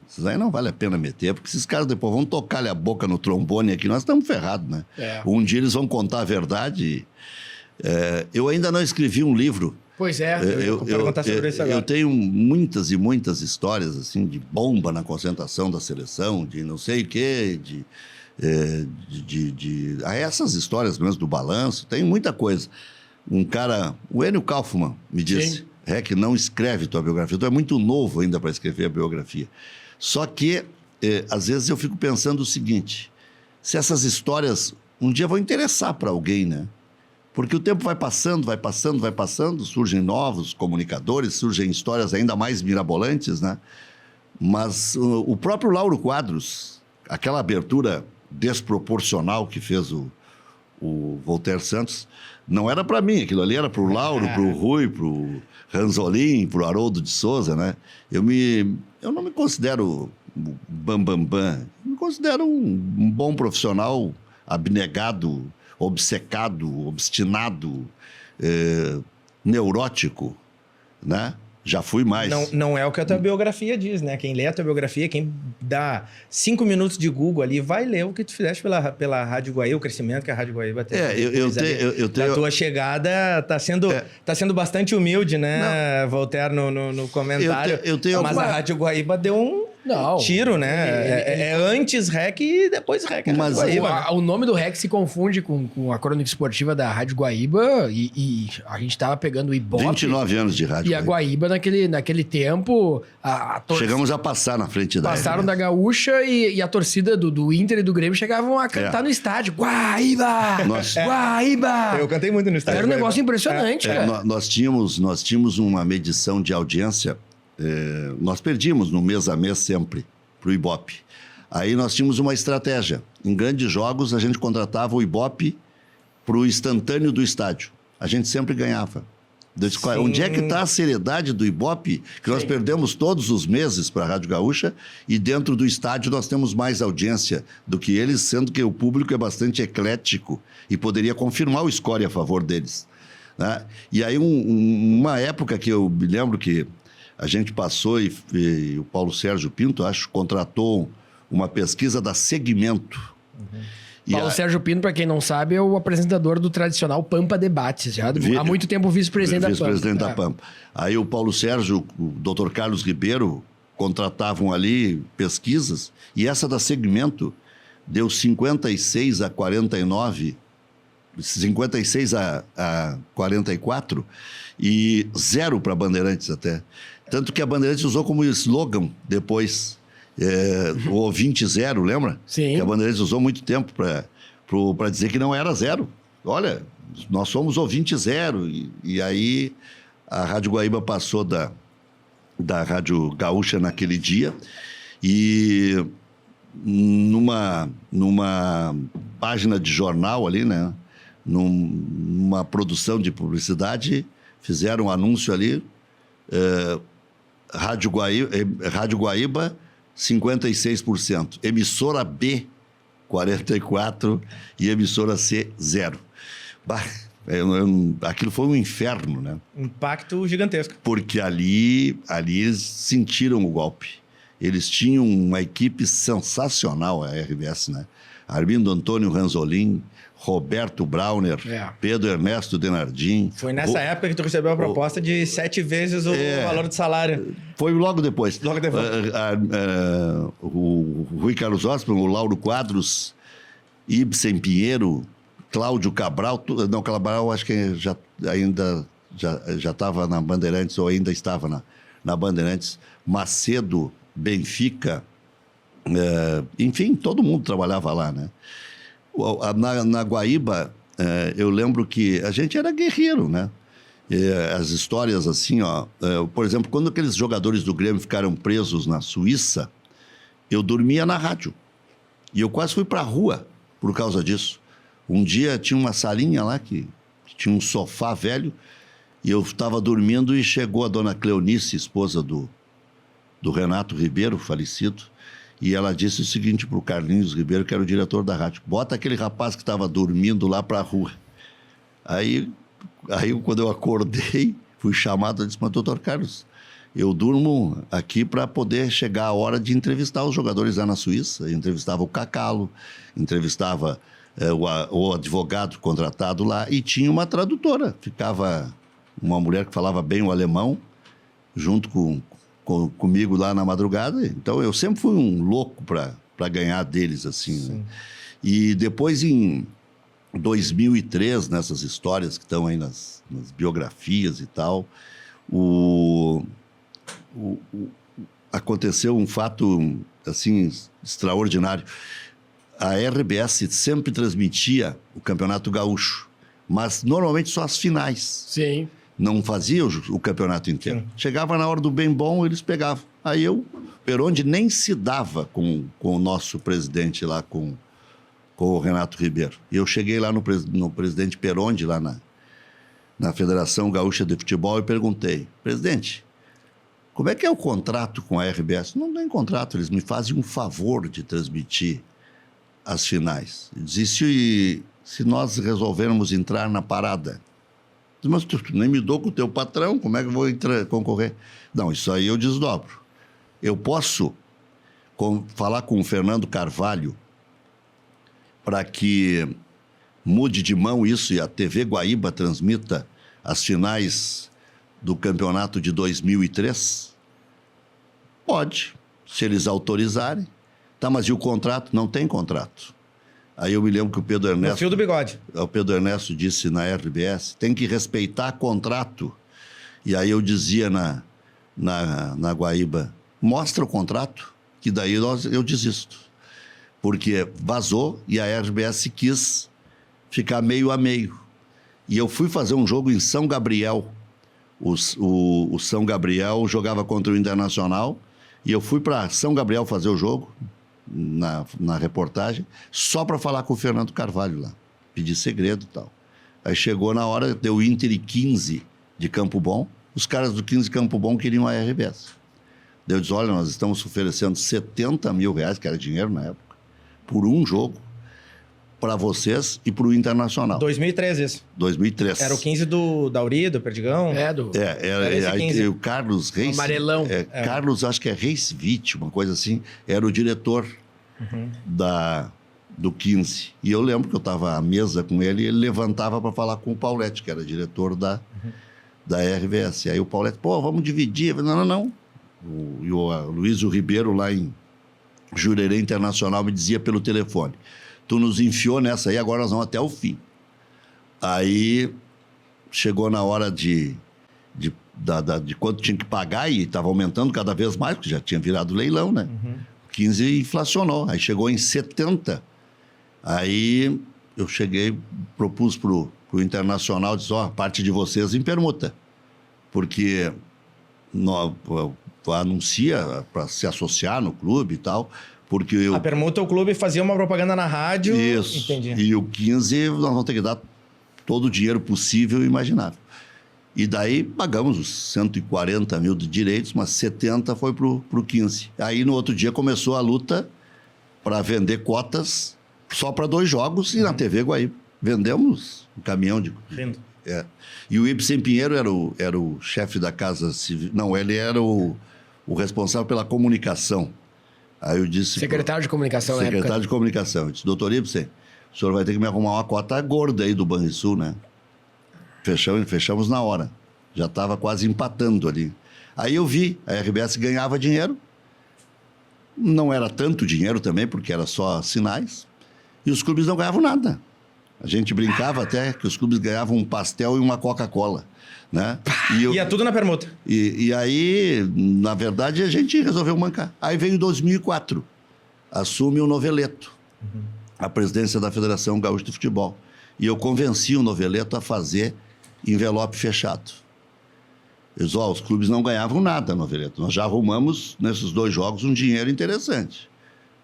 Isso aí não vale a pena meter, porque esses caras depois vão tocar-lhe a boca no trombone aqui, nós estamos ferrados, né? Um dia eles vão contar a verdade. Eu ainda não escrevi um livro. Pois é, eu vou perguntar sobre isso agora. Eu tenho muitas e muitas histórias, assim, de bomba na concentração da seleção, de não sei o quê, essas histórias mesmo do balanço, tem muita coisa. Um cara, o Enio Kaufmann me disse, que não escreve tua biografia, tu é muito novo ainda para escrever a biografia. Só que, às vezes, eu fico pensando o seguinte, se essas histórias um dia vão interessar para alguém, né? Porque o tempo vai passando, surgem novos comunicadores, surgem histórias ainda mais mirabolantes, né? Mas o próprio Lauro Quadros, aquela abertura desproporcional que fez o Voltaire Santos, não era para mim, aquilo ali era para o Lauro, para o Rui, para o Ranzolin, para o Haroldo de Souza, né? Eu não me considero bambambam, me considero um bom profissional, abnegado, obcecado, obstinado, neurótico, né? Já fui mais. Não é o que a tua biografia diz, né? Quem lê a tua biografia, quem dá 5 minutos de Google ali, vai ler o que tu fizeste pela Rádio Guaíba, o crescimento que a Rádio Guaíba teve. Eu tenho... A tua chegada tá sendo bastante humilde, né, Voltaire, no comentário. Mas a Rádio Guaíba deu um tiro, né? É antes REC e depois REC. Mas o nome do REC se confunde com a crônica esportiva da Rádio Guaíba e a gente tava pegando o Ibope. 29 anos de rádio. E a Guaíba, naquele tempo... Chegamos a passar na frente da Passaram da Gaúcha e a torcida do Inter e do Grêmio chegavam a cantar no estádio. Guaíba! Nossa. Guaíba! Eu cantei muito no estádio. Era um negócio impressionante, cara. Nós tínhamos uma medição de audiência... nós perdíamos no mês a mês sempre pro Ibope. Aí nós tínhamos uma estratégia. Em grandes jogos, a gente contratava o Ibope pro instantâneo do estádio. A gente sempre ganhava. Onde é que está a seriedade do Ibope, que nós perdemos todos os meses para a Rádio Gaúcha, e dentro do estádio nós temos mais audiência do que eles, sendo que o público é bastante eclético e poderia confirmar o score a favor deles, né? E aí, uma época que eu me lembro que a gente passou e o Paulo Sérgio Pinto, acho, contratou uma pesquisa da Segmento. Paulo Sérgio Pinto, para quem não sabe, é o apresentador do tradicional Pampa Debates. Já há muito tempo vice-presidente da Pampa. Vice-presidente da Pampa. Aí o Paulo Sérgio, o Dr. Carlos Ribeiro, contratavam ali pesquisas, e essa da Segmento deu 56 a 49, 56 a 44, e 0 para Bandeirantes até. Tanto que a Bandeirantes usou como slogan depois, o ouvinte zero, lembra? Sim. Que a Bandeirantes usou muito tempo para dizer que não era zero. Olha, nós somos ouvinte zero. E aí a Rádio Guaíba passou da Rádio Gaúcha naquele dia, e numa página de jornal ali, né? Numa produção de publicidade, fizeram um anúncio ali, Rádio Guaíba 56%, emissora B 44% e emissora C 0%. Bah, aquilo foi um inferno, né? Impacto gigantesco. Porque ali eles sentiram o golpe. Eles tinham uma equipe sensacional, a RBS, né? Armindo Antônio Ranzolin, Roberto Brauner, Pedro Ernesto Denardim. Foi nessa época que tu recebeu a proposta de 7 vezes o valor de salário. Foi logo depois. Logo depois. O Rui Carlos Osman, o Lauro Quadros, Ibsen Pinheiro, Cláudio Cabral. Não, Cabral acho que já estava na Bandeirantes, ou ainda estava na Bandeirantes. Macedo, Benfica, enfim, todo mundo trabalhava lá, né? Na Guaíba, eu lembro que a gente era guerreiro, né? As histórias assim, por exemplo, quando aqueles jogadores do Grêmio ficaram presos na Suíça, eu dormia na rádio. E eu quase fui para a rua por causa disso. Um dia tinha uma salinha lá que tinha um sofá velho, e eu estava dormindo e chegou a dona Cleonice, esposa do Renato Ribeiro, falecido, e ela disse o seguinte para o Carlinhos Ribeiro, que era o diretor da rádio: bota aquele rapaz que estava dormindo lá para a rua. Aí, quando eu acordei, fui chamado, eu disse: mas doutor Carlos, eu durmo aqui para poder chegar a hora de entrevistar os jogadores lá na Suíça. Eu entrevistava o Cacalo, entrevistava o advogado contratado lá, e tinha uma tradutora. Ficava uma mulher que falava bem o alemão, junto comigo lá na madrugada. Então eu sempre fui um louco para ganhar deles, assim, né? E depois, em 2003, nessas histórias que estão aí nas biografias e tal, aconteceu um fato assim extraordinário. A RBS sempre transmitia o Campeonato Gaúcho, mas normalmente só as finais. Sim. Não fazia o campeonato inteiro. Sim. Chegava na hora do bem bom, eles pegavam. Aí Peronde nem se dava com o nosso presidente lá, com o Renato Ribeiro. E eu cheguei lá no presidente Peronde, lá na Federação Gaúcha de Futebol, e perguntei: presidente, como é que é o contrato com a RBS? Não tem contrato, eles me fazem um favor de transmitir as finais. Ele disse: se nós resolvermos entrar na parada? Mas tu nem me dou com o teu patrão, como é que eu vou concorrer? Não, isso aí eu desdobro. Eu posso falar com o Fernando Carvalho para que mude de mão isso e a TV Guaíba transmita as finais do campeonato de 2003? Pode, se eles autorizarem. Tá, mas e o contrato? Não tem contrato. Aí eu me lembro que o Pedro Ernesto... No fio do bigode. O Pedro Ernesto disse na RBS, tem que respeitar contrato. E aí eu dizia na Guaíba, mostra o contrato, que daí eu desisto. Porque vazou e a RBS quis ficar meio a meio. E eu fui fazer um jogo em São Gabriel. O São Gabriel jogava contra o Internacional e eu fui para São Gabriel fazer o jogo, na reportagem, só para falar com o Fernando Carvalho lá. Pedir segredo e tal. Aí chegou na hora, deu Inter e 15 de Campo Bom. Os caras do 15 de Campo Bom queriam a RBS. Daí eu disse, olha, nós estamos oferecendo 70 mil reais, que era dinheiro na época, por um jogo, para vocês e para o Internacional. 2013 isso. 2003. Era o 15 do Dauri, do Perdigão? Era esse 15. O Carlos Reis... Amarelão. Carlos, acho que é Reis Witt, uma coisa assim, era o diretor do 15. E eu lembro que eu estava à mesa com ele e ele levantava para falar com o Paulete, que era diretor da RBS. Aí o Paulete, vamos dividir. Eu falei, não. E o Luiz Ribeiro, lá em Jurerê Internacional, me dizia pelo telefone, tu nos enfiou nessa aí, agora nós vamos até o fim. Aí chegou na hora de quanto tinha que pagar e estava aumentando cada vez mais, porque já tinha virado leilão, né? 15 inflacionou, aí chegou em 70. Aí eu cheguei, propus pro Internacional, disse, a parte de vocês em permuta, porque anuncia para se associar no clube e tal, porque A permuta, o clube fazia uma propaganda na rádio. Isso. Entendi. E o 15, nós vamos ter que dar todo o dinheiro possível e imaginável. E daí pagamos os 140 mil de direitos, mas 70 foi pro 15. Aí no outro dia começou a luta para vender cotas só para 2 jogos e na TV Guaíba. Vendemos um caminhão de... Lindo. E o Ibsen Pinheiro era o chefe da Casa Civil. Não, ele era o responsável pela comunicação. Aí eu disse... Secretário de comunicação na época. Secretário de comunicação. Eu disse, doutor Ibsen, o senhor vai ter que me arrumar uma cota gorda aí do Banrisul, né? Fechamos na hora. Já estava quase empatando ali. Aí eu vi, a RBS ganhava dinheiro. Não era tanto dinheiro também, porque era só sinais. E os clubes não ganhavam nada. A gente brincava até que os clubes ganhavam um pastel e uma Coca-Cola, né? Ia tudo na permuta. E aí, na verdade, a gente resolveu mancar. Aí veio 2004. Assume o Noveleto, a presidência da Federação Gaúcha de Futebol. E eu convenci o Noveleto a fazer envelope fechado. Os clubes não ganhavam nada, Noveleto. Nós já arrumamos, nesses 2 jogos, um dinheiro interessante.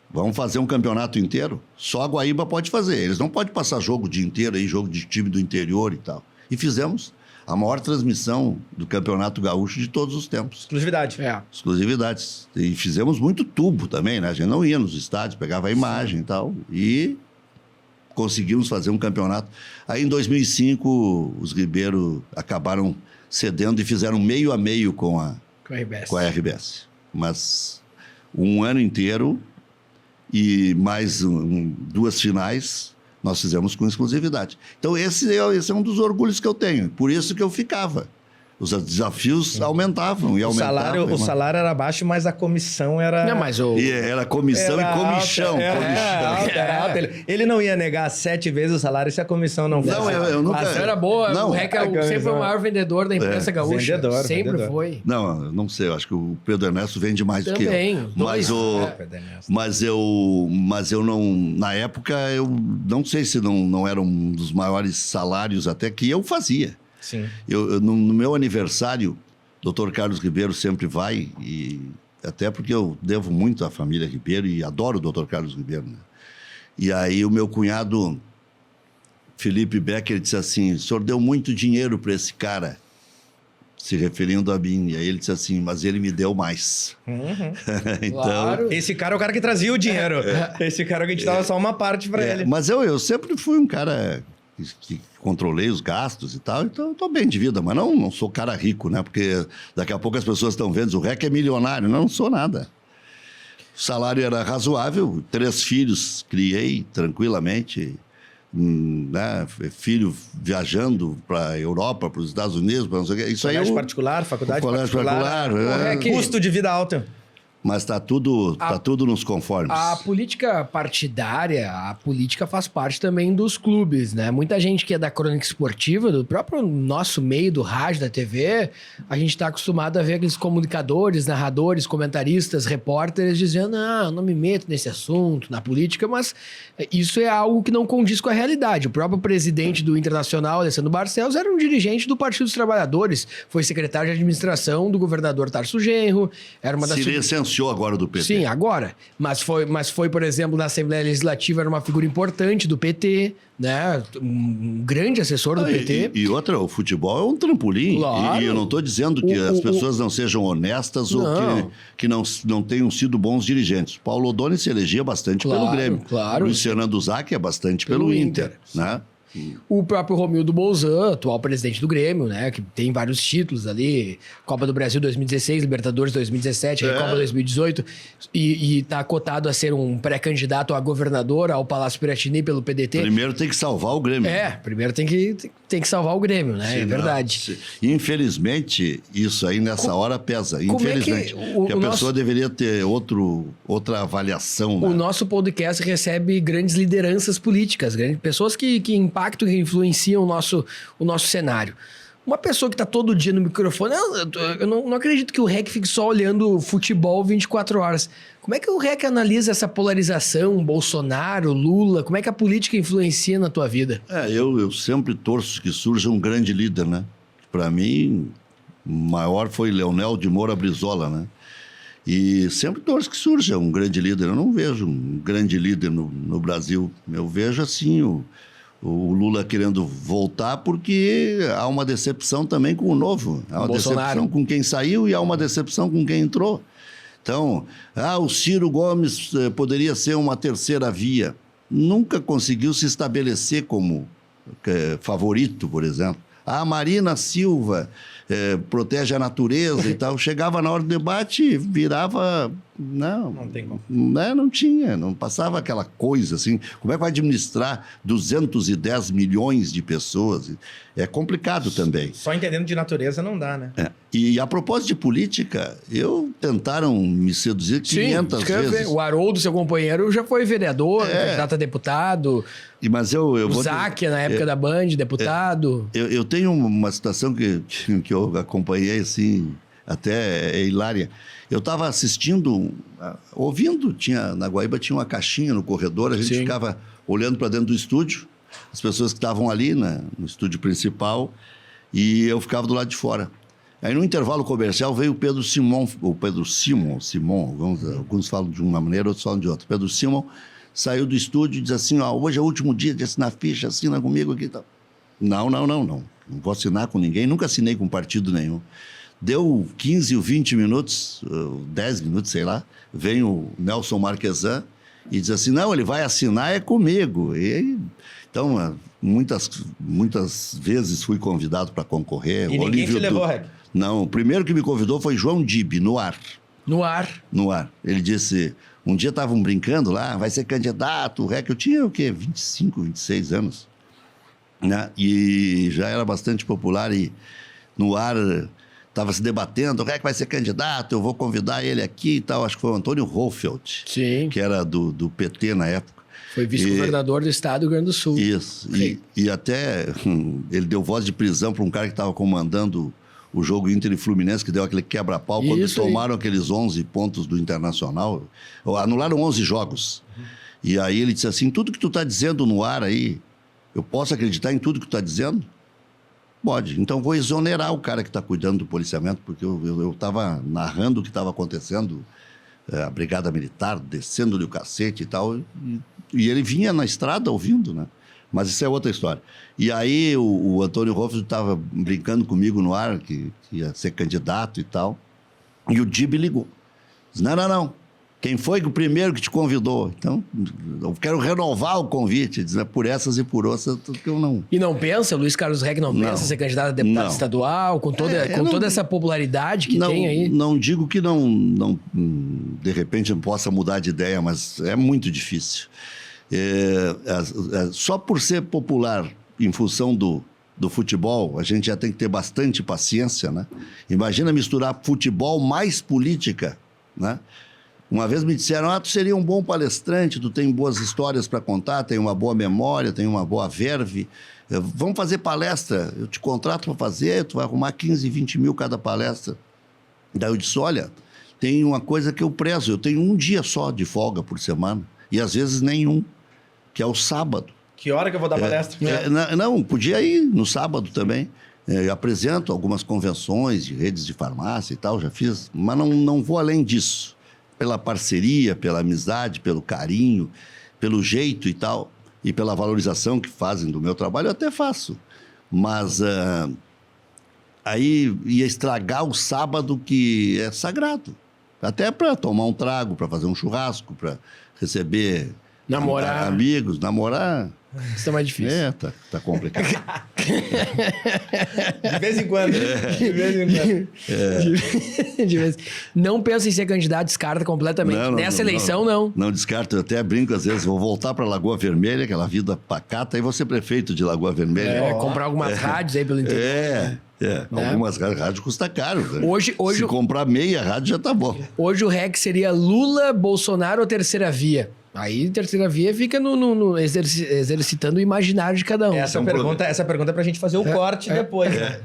Vamos fazer um campeonato inteiro? Só a Guaíba pode fazer. Eles não podem passar jogo o dia inteiro, aí, jogo de time do interior e tal. E fizemos a maior transmissão do Campeonato Gaúcho de todos os tempos. Exclusividade. Exclusividades. E fizemos muito tubo também, né? A gente não ia nos estádios, pegava a imagem e tal. E conseguimos fazer um campeonato. Aí, em 2005, os Ribeiro acabaram cedendo e fizeram meio a meio com a RBS. Mas um ano inteiro e mais 2 finais nós fizemos com exclusividade. Então, esse é um dos orgulhos que eu tenho. Por isso que eu ficava. Os desafios aumentavam e aumentavam. O salário era baixo, mas a comissão era... Não, mas era comissão e comichão. Era alta. Ele não ia negar 7 vezes o salário se a comissão não fosse. Não, eu nunca... A ação era boa. Não, o REC sempre foi o maior vendedor da imprensa gaúcha. Sempre foi. Não, não sei. Eu acho que o Pedro Ernesto vende mais do que eu. Também. Mas eu não... Na época, eu não sei se não era um dos maiores salários até que eu fazia. Sim. No meu aniversário, o Dr. Carlos Ribeiro sempre vai, e até porque eu devo muito à família Ribeiro e adoro o Dr. Carlos Ribeiro, né? E aí o meu cunhado, Felipe Becker, disse assim, o senhor deu muito dinheiro para esse cara, se referindo a mim. E aí ele disse assim, mas ele me deu mais. Então, claro. Esse cara é o cara que trazia o dinheiro. Esse cara que a gente dava só uma parte para ele. Mas eu sempre fui um cara que controlei os gastos e tal, então eu tô bem de vida, mas não sou cara rico, né? Porque daqui a pouco as pessoas estão vendo, o REC é milionário, não sou nada. O salário era razoável, 3 filhos criei tranquilamente, né? Filho viajando para a Europa, para os Estados Unidos, para não sei o quê. Isso colégio aí particular, faculdade colégio particular. Custo de vida alto. Mas está tudo nos conformes. A política partidária, a política faz parte também dos clubes, né? Muita gente que é da crônica esportiva, do próprio nosso meio, do rádio, da TV, a gente está acostumado a ver aqueles comunicadores, narradores, comentaristas, repórteres dizendo, eu não me meto nesse assunto, na política, mas isso é algo que não condiz com a realidade. O próprio presidente do Internacional, Alessandro Barcelos, era um dirigente do Partido dos Trabalhadores, foi secretário de administração do governador Tarso Genro, era uma das... Se licenciou agora do PT. Sim, agora. Mas foi, por exemplo, na Assembleia Legislativa, era uma figura importante do PT, né? Um grande assessor do PT. E outra, o futebol é um trampolim. Claro. E eu não estou dizendo que as pessoas não sejam honestas ou que não tenham sido bons dirigentes. Paulo Odoni se elegia bastante pelo Grêmio. Claro. Luiz Fernando Zac é bastante pelo Inter, né? O próprio Romildo Bolzan, atual presidente do Grêmio, né? Que tem vários títulos ali. Copa do Brasil 2016, Libertadores 2017, Copa 2018. E tá cotado a ser um pré-candidato a governador ao Palácio Piratini pelo PDT. Primeiro tem que salvar o Grêmio. Primeiro tem que salvar o Grêmio, né? Sim, é verdade. Infelizmente, isso aí nessa hora pesa. Infelizmente. Porque a pessoa deveria ter outra avaliação. O né? nosso podcast recebe grandes lideranças políticas, pessoas que impactam, que influenciam o nosso cenário. Uma pessoa que está todo dia no microfone... Eu não acredito que o REC fique só olhando futebol 24 horas. Como é que o REC analisa essa polarização, Bolsonaro, Lula? Como é que a política influencia na tua vida? Eu sempre torço que surja um grande líder, né? Para mim, o maior foi Leonel de Moura Brizola, né? E sempre torço que surja um grande líder. Eu não vejo um grande líder no Brasil. Eu vejo, assim, o Lula querendo voltar porque há uma decepção também com o novo. Há uma decepção com quem saiu e há uma decepção com quem entrou. Então, o Ciro Gomes poderia ser uma terceira via. Nunca conseguiu se estabelecer como favorito, por exemplo. A Marina Silva protege a natureza e tal. Chegava na hora do debate, virava... Não tem como. Não tinha, não passava aquela coisa assim. Como é que vai administrar 210 milhões de pessoas? É complicado também. Só entendendo de natureza não dá, né? E a propósito de política, tentaram me seduzir 500 vezes. O Haroldo, seu companheiro, já foi vereador, candidato a deputado. Mas o Zac, na época da Band, deputado. Eu tenho uma situação que eu acompanhei, assim, até hilária. Eu estava assistindo, ouvindo, na Guaíba tinha uma caixinha no corredor, a gente ficava olhando para dentro do estúdio, as pessoas que estavam ali no estúdio principal, e eu ficava do lado de fora. Aí no intervalo comercial veio o Pedro Simon, alguns falam de uma maneira, outros falam de outra. Pedro Simon saiu do estúdio e disse assim, hoje é o último dia de assinar ficha, assina comigo aqui e tal. Não vou assinar com ninguém, nunca assinei com partido nenhum. Deu 15 ou 20 minutos, 10 minutos, sei lá, vem o Nelson Marquesan e diz assim, não, ele vai assinar comigo. Então, muitas vezes fui convidado para concorrer. E ninguém te levou, Reg? Não, o primeiro que me convidou foi João Dib, no ar. No ar? No ar. Ele disse, um dia estavam brincando lá, vai ser candidato, o Reg, eu tinha o quê? 25, 26 anos. Né? E já era bastante popular e no ar... Estava se debatendo, o REC vai ser candidato, eu vou convidar ele aqui e tal. Acho que foi o Antônio Hohlfeld, que era do PT na época. Foi vice-governador do estado do Rio Grande do Sul. Isso, e até ele deu voz de prisão para um cara que estava comandando o jogo Inter e Fluminense, que deu aquele quebra-pau, quando tomaram aqueles 11 pontos do Internacional. Anularam 11 jogos. E aí ele disse assim, tudo que tu está dizendo no ar aí, eu posso acreditar em tudo que tu está dizendo? Pode. Então, vou exonerar o cara que está cuidando do policiamento, porque eu estava narrando o que estava acontecendo, a Brigada Militar, descendo-lhe o cacete e tal, e ele vinha na estrada ouvindo, né? Mas isso é outra história. E aí, o Antônio Hoffman estava brincando comigo no ar, que ia ser candidato e tal, e o Dib ligou. Disse, não, Quem foi o primeiro que te convidou? Então, eu quero renovar o convite, dizer, por essas e por outras, que eu não... E não pensa, Luiz Carlos Reck não pensa ser candidato a deputado estadual, com toda essa popularidade que tem aí? Não digo que não, de repente, não possa mudar de ideia, mas é muito difícil. Só por ser popular em função do futebol, a gente já tem que ter bastante paciência, né? Imagina misturar futebol mais política, né? Uma vez me disseram, tu seria um bom palestrante, tu tem boas histórias para contar, tem uma boa memória, tem uma boa verve. Vamos fazer palestra, eu te contrato para fazer, tu vai arrumar 15, 20 mil cada palestra. Daí eu disse, olha, tem uma coisa que eu prezo, eu tenho um dia só de folga por semana, e às vezes nenhum, que é o sábado. Que hora que eu vou dar palestra? Não, podia ir no sábado também. Eu apresento algumas convenções de redes de farmácia e tal, já fiz, mas não vou além disso. Pela parceria, pela amizade, pelo carinho, pelo jeito e tal, e pela valorização que fazem do meu trabalho, eu até faço. Mas aí ia estragar o sábado, que é sagrado. Até para tomar um trago, para fazer um churrasco, para receber amigos, namorar. Isso é mais difícil. Tá complicado. De vez em quando. De vez. Não pensa em ser candidato, descarta completamente. Nessa eleição, não. Não descarto, eu até brinco às vezes, vou voltar para Lagoa Vermelha, aquela vida pacata, e vou ser prefeito de Lagoa Vermelha. Comprar algumas rádios aí pelo interior. Algumas rádios custa caro. Né? Hoje, se comprar meia rádio já tá bom. Hoje o REC seria Lula, Bolsonaro ou terceira via? Aí, terceira via fica exercitando o imaginário de cada um. Essa pergunta é pra gente fazer o corte depois. Né?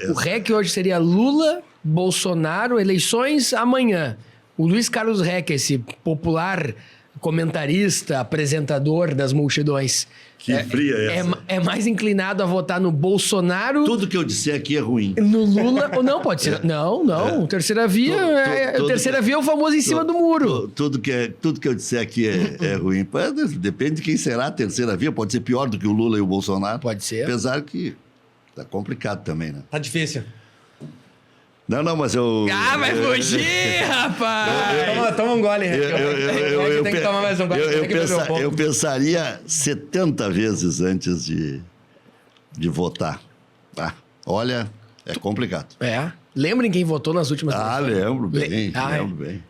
O REC hoje seria Lula, Bolsonaro, eleições amanhã. O Luiz Carlos Reck, esse popular comentarista, apresentador das multidões. Que fria essa. É mais inclinado a votar no Bolsonaro... Tudo que eu disser aqui é ruim. No Lula... Não, pode ser... Não. Terceira via terceira via é o famoso em cima do muro. Tudo que eu disser aqui é ruim. Depende de quem será a terceira via. Pode ser pior do que o Lula e o Bolsonaro. Pode ser. Apesar que tá complicado também, né? Tá difícil. Não, mas eu... vai fugir, rapaz! Toma um gole, eu tenho que tomar mais um gole. Eu pensaria 70 vezes antes de votar. Olha, é complicado. Lembrem quem votou nas últimas eleições? Lembro bem. Lembro bem.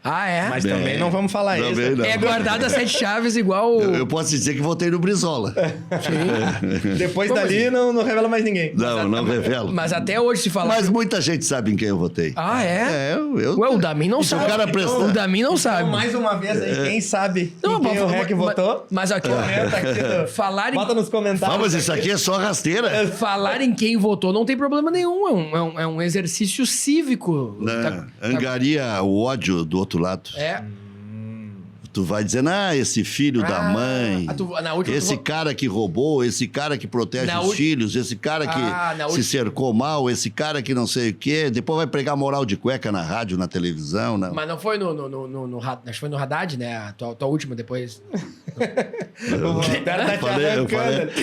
Mas também não vamos falar isso. Não. É guardado as 7 chaves igual... Eu posso dizer que votei no Brizola. Sim. Depois dali não revela mais ninguém. Não revelo. Mas até hoje se fala... Mas muita gente sabe em quem eu votei. Ué, o Damin não sabe. O cara presta... O Damin não sabe. Então, mais uma vez aí, quem sabe em quem o REC votou? Mas aqui, bota nos comentários. Mas isso aqui é só rasteira. Falar em quem votou não tem problema nenhum. É um exercício cívico. Angaria o ódio do outro lado. Tu vai dizendo, esse filho da mãe, esse cara que roubou, esse cara que protege os filhos, esse cara que se cercou mal, esse cara que não sei o quê. Depois vai pregar moral de cueca na rádio, na televisão. Não. Mas não foi acho que foi no Haddad, né? A tua última depois.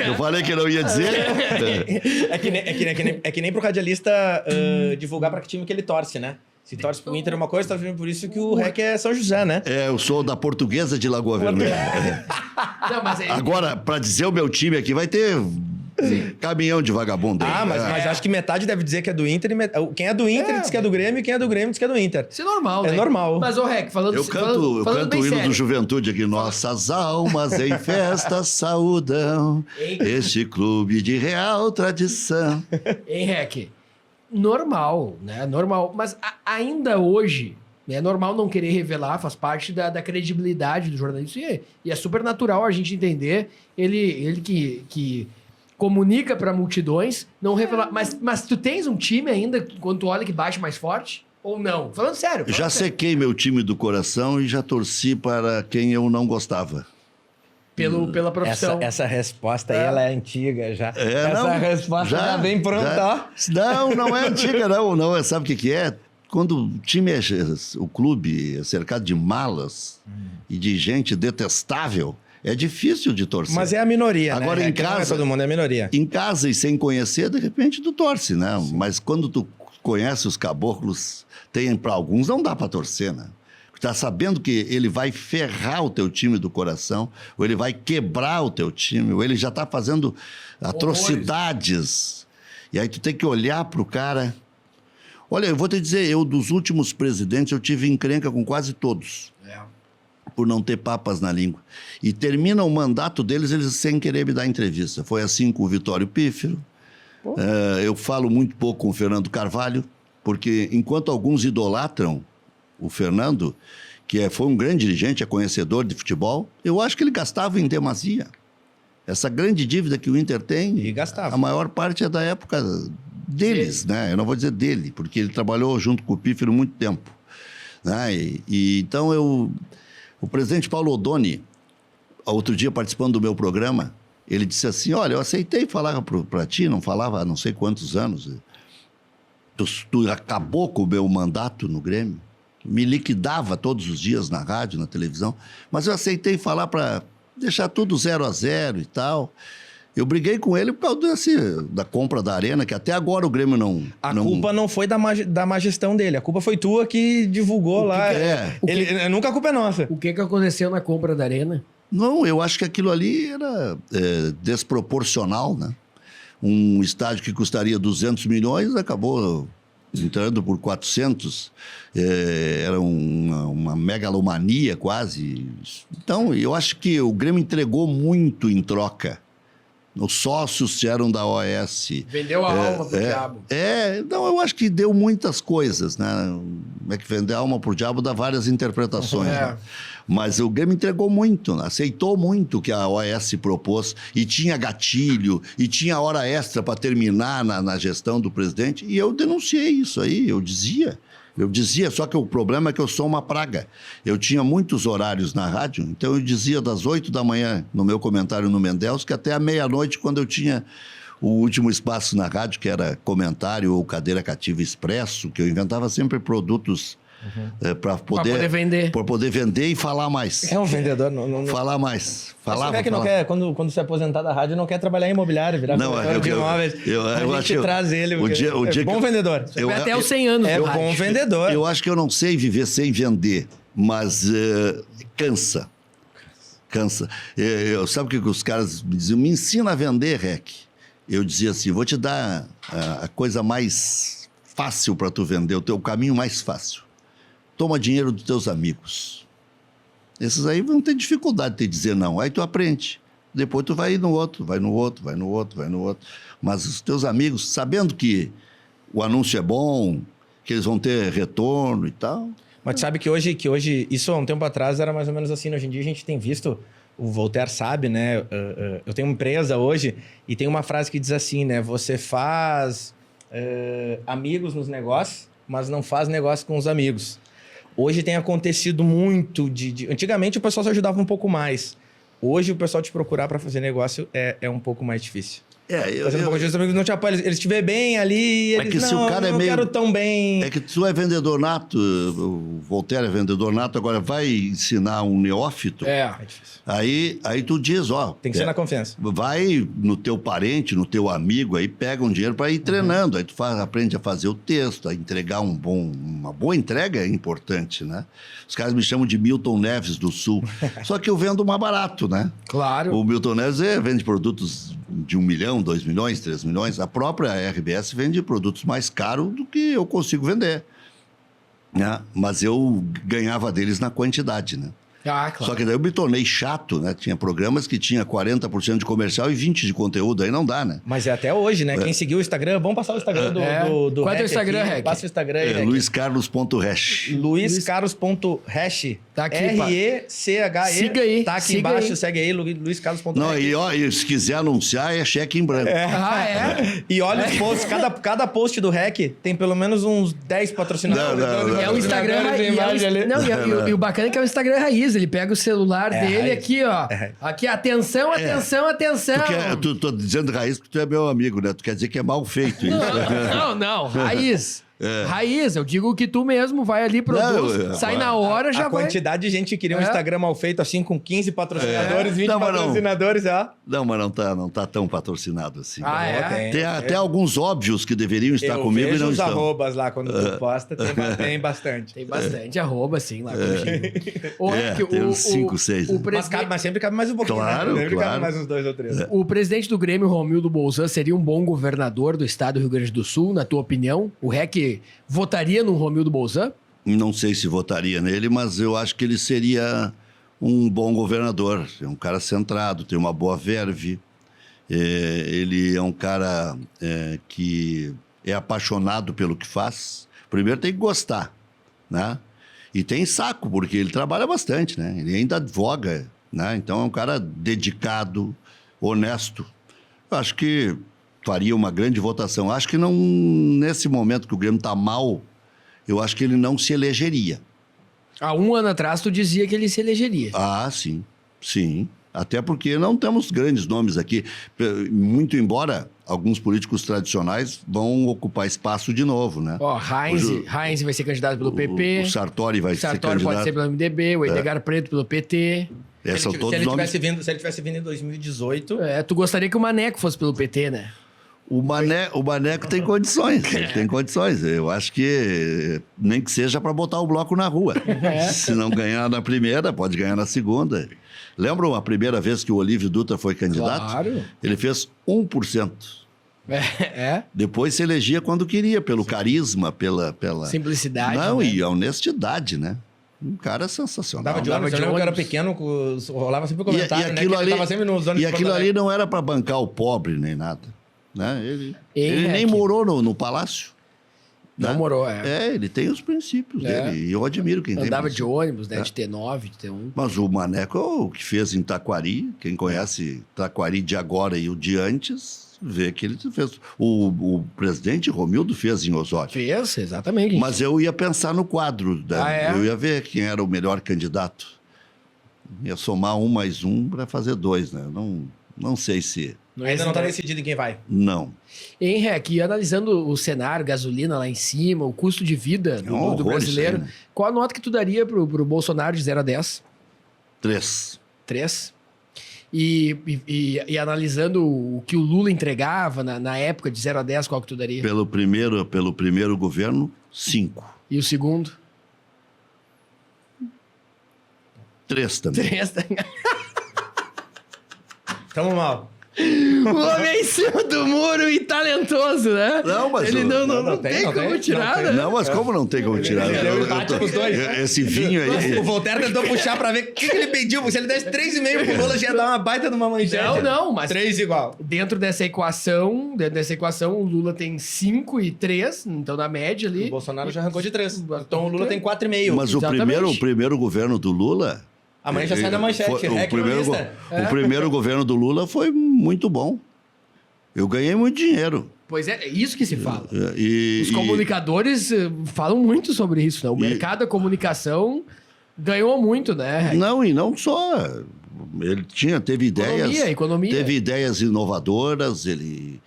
Eu falei que não ia dizer. É que nem pro radialista divulgar pra que time que ele torce, né? Se torce pro Inter uma coisa, tá vendo por isso que o REC é São José, né? Eu sou da Portuguesa de Lagoa Vermelha. Agora, pra dizer o meu time aqui, vai ter caminhão de vagabundo aí. Mas acho que metade deve dizer que é do Inter. Quem é do Inter diz que é do Grêmio, e quem é do Grêmio diz que é do Inter. Isso é normal, né? É normal. Mas, REC, falando... Eu canto o hino do Juventude aqui. Nossas almas em festa saudam este clube de real tradição. Hein, REC? Normal, né? Normal. Mas ainda hoje, é normal não querer revelar, faz parte da credibilidade do jornalista. E é super natural a gente entender ele que comunica para multidões, não revelar. Mas tu tens um time ainda, quando tu olha, que bate mais forte? Ou não? Falando sério. Já sequei meu time do coração e já torci para quem eu não gostava. Pela profissão. Essa resposta aí, ela é antiga já. Resposta já vem pronta. Não é antiga, não. Sabe o que é? Quando o time o clube é cercado de malas e de gente detestável, é difícil de torcer. Mas é a minoria, agora, né? Em casa, não é todo mundo, é a minoria. Em casa e sem conhecer, de repente tu torce, né? Sim. Mas quando tu conhece os caboclos, para alguns não dá para torcer, né? Tá sabendo que ele vai ferrar o teu time do coração, ou ele vai quebrar o teu time, ou ele já tá fazendo atrocidades. E aí tu tem que olhar pro cara. Olha, eu vou te dizer, eu dos últimos presidentes, eu tive encrenca com quase todos. Por não ter papas na língua. E termina o mandato deles, eles sem querer me dar entrevista. Foi assim com o Vitório Pífero. Eu falo muito pouco com o Fernando Carvalho, porque enquanto alguns idolatram o Fernando, que foi um grande dirigente, é conhecedor de futebol, eu acho que ele gastava em demasia. Essa grande dívida que o Inter tem, E gastava. a maior parte é da época deles, né? Eu não vou dizer dele, porque ele trabalhou junto com o Pífero muito tempo. Né? Então, o presidente Paulo Odoni, outro dia participando do meu programa, ele disse assim, olha, eu aceitei falar para ti, não falava há não sei quantos anos. Tu acabou com o meu mandato no Grêmio, me liquidava todos os dias na rádio, na televisão, mas eu aceitei falar para deixar tudo 0-0 e tal. Eu briguei com ele por causa da compra da Arena, que até agora o Grêmio não... A culpa não foi da má gestão dele, a culpa foi tua que divulgou lá. Nunca a culpa é nossa. O que aconteceu na compra da Arena? Não, eu acho que aquilo ali era desproporcional, né? Um estádio que custaria 200 milhões acabou entrando por 400. Era uma megalomania quase. Então, eu acho que o Grêmio entregou muito em troca. Os sócios eram da OAS. Vendeu a alma pro diabo. Não, eu acho que deu muitas coisas, né? Como é que vender a alma pro diabo dá várias interpretações, né? Mas o Grêmio entregou muito, né? Aceitou muito o que a OAS propôs, e tinha gatilho, e tinha hora extra para terminar na gestão do presidente, e eu denunciei isso aí, eu dizia, só que o problema é que eu sou uma praga. Eu tinha muitos horários na rádio, então eu dizia das 8 da manhã, no meu comentário no Mendels, que até a meia-noite, quando eu tinha o último espaço na rádio, que era comentário ou cadeira cativa expresso, que eu inventava sempre produtos para poder vender. Para poder vender e falar mais. É um vendedor. Não... Falar mais. Você que não quer, quando se aposentar da rádio, não quer trabalhar em imobiliário, virar corretor de imóveis. A gente traz ele. Bom vendedor. Vai até os 100 anos. É bom vendedor. Eu acho que eu não sei viver sem vender, mas cansa. Sabe o que os caras me diziam? Me ensina a vender, Rec. Eu dizia assim, vou te dar a coisa mais fácil para tu vender, o caminho mais fácil. Toma dinheiro dos teus amigos. Esses aí vão ter dificuldade de dizer não. Aí tu aprende. Depois tu vai no outro, vai no outro. Mas os teus amigos, sabendo que o anúncio é bom, que eles vão ter retorno e tal. Mas tu sabe que hoje, isso há um tempo atrás era mais ou menos assim. Hoje em dia a gente tem visto, o Voltaire sabe, né? Eu tenho uma empresa hoje e tem uma frase que diz assim, né? Você faz amigos nos negócios, mas não faz negócio com os amigos. Hoje tem acontecido muito Antigamente o pessoal se ajudava um pouco mais. Hoje o pessoal te procurar para fazer negócio é um pouco mais difícil. Os amigos não te apoiam. Eles te vêem bem ali, eles que se o cara não quero tão bem. É que tu é vendedor nato, o Voltaire é vendedor nato, agora vai ensinar um neófito. É difícil. Aí tu diz, tem que ser na confiança. Vai no teu parente, no teu amigo, aí pega um dinheiro para ir treinando. Aí tu aprende a fazer o texto, a entregar uma boa entrega é importante, né? Os caras me chamam de Milton Neves do Sul. Só que eu vendo mais barato, né? Claro. O Milton Neves vende produtos de 1 milhão, 2 milhões, 3 milhões. A própria RBS vende produtos mais caros do que eu consigo vender. Né? Mas eu ganhava deles na quantidade, né? Claro. Só que daí eu me tornei chato, né? Tinha programas que tinha 40% de comercial e 20% de conteúdo, aí não dá, né? Mas é até hoje, né? Quem seguiu o Instagram, vamos passar o Instagram do Qual é o Instagram, Rec? Passa o Instagram aí, luiscarlos.hash. luiscarlos.hash. Tá aqui, R-E-C-H-E. Siga aí. Tá aqui embaixo, segue aí, luiscarlos.hash. Não, e se quiser anunciar, é cheque em branco. E olha os posts, cada post do Rec tem pelo menos uns 10 patrocinadores. Não. É o Instagram e o bacana é que é o Instagram raiz. Ele pega o celular dele aqui, ó. Aqui, atenção. Tu tô dizendo raiz porque tu é meu amigo, né? Tu quer dizer que é mal feito isso. Não, raiz. Raiz, eu digo que tu mesmo vai ali, produz, sai na hora, já vai. A quantidade de gente que queria um Instagram mal feito assim, com 15 patrocinadores, 20 patrocinadores, Não, mas não tá tão patrocinado assim. Tem até alguns óbvios que deveriam estar comigo e não estão. Eu vejo os arrobas lá quando tu posta, tem bastante. Tem bastante arroba, sim, lá. Tem uns 5, 6. Mas sempre cabe mais um pouquinho. Claro, né? Sempre claro. cabe mais uns 2 ou 3. O presidente do Grêmio, Romildo Bolzan, seria um bom governador do estado do Rio Grande do Sul, na tua opinião? O REC votaria no Romildo Bolzan? Não sei se votaria nele, mas eu acho que ele seria um bom governador. É um cara centrado, tem uma boa verve. Ele é um cara que é apaixonado pelo que faz. Primeiro tem que gostar, né? E tem saco, porque ele trabalha bastante, né? Ele ainda advoga, né? Então é um cara dedicado, honesto. Eu acho que faria uma grande votação. Acho que não, nesse momento que o Grêmio está mal, eu acho que ele não se elegeria. Há um ano atrás tu dizia que ele se elegeria. Ah, sim. Sim. Até porque não temos grandes nomes aqui. Muito embora alguns políticos tradicionais vão ocupar espaço de novo, né? Heinz vai ser candidato pelo PP. O Sartori vai ser candidato. Pode ser pelo MDB, o Edgar Preto pelo PT. São todos nomes. Se ele tivesse vindo em 2018... Tu gostaria que o Maneco fosse pelo PT, né? O Maneco tem condições, ele tem condições. Eu acho que nem que seja para botar o bloco na rua. Se não ganhar na primeira, pode ganhar na segunda. Lembram a primeira vez que o Olívio Dutra foi candidato? Claro. Ele fez 1%. Depois se elegia quando queria, pelo carisma, pela... simplicidade. Não, né? E a honestidade, né? Um cara sensacional. Dava de ônibus, eu lembro que eu era pequeno, rolava sempre o comentário, né? Que ele tava sempre nos ônibus. E aquilo ali não era para bancar o pobre nem nada. Né? Ele nem morou no palácio. Não morou, ele tem os princípios dele. E eu admiro quem tem. Andava de ônibus, né? De T9, de T1. Mas o Maneco, o que fez em Taquari, quem conhece Taquari de agora e o de antes, vê que ele fez. O presidente Romildo fez em Osório. Fez, exatamente. Mas eu ia pensar no quadro. Eu ia ver quem era o melhor candidato. Ia somar 1 mais 1 para fazer 2, né? Não sei se... Ainda não está decidido em quem vai. Não. Henrique, analisando o cenário, gasolina lá em cima, o custo de vida do brasileiro, aí, né? Qual a nota que tu daria pro Bolsonaro de 0 a 10? 3. 3? E analisando o que o Lula entregava na época de 0 a 10, qual que tu daria? Pelo primeiro governo, 5. E o segundo? 3 também. 3 também. Tamo mal. O homem em cima do muro e talentoso, né? Não, mas... Ele não tem como tirar, né? Não, mas como não tem como tirar? Esse vinho aí... O Voltaire tentou puxar pra ver o que ele pediu. Se ele desse 3,5 pro Lula, já ia dar uma baita de uma manchete. Não, mas... 3 igual. Dentro dessa equação, o Lula tem 5 e 3, então na média ali... O Bolsonaro já arrancou de 3. Então o Lula tem 4,5. Mas o primeiro governo do Lula... Amanhã já sai da manchete. O primeiro governo do Lula foi muito bom. Eu ganhei muito dinheiro. Pois é isso que se fala. Os comunicadores falam muito sobre isso, né? O mercado da comunicação ganhou muito, né? Não, e não só. Ele teve ideias. Economia. Teve ideias inovadoras, ele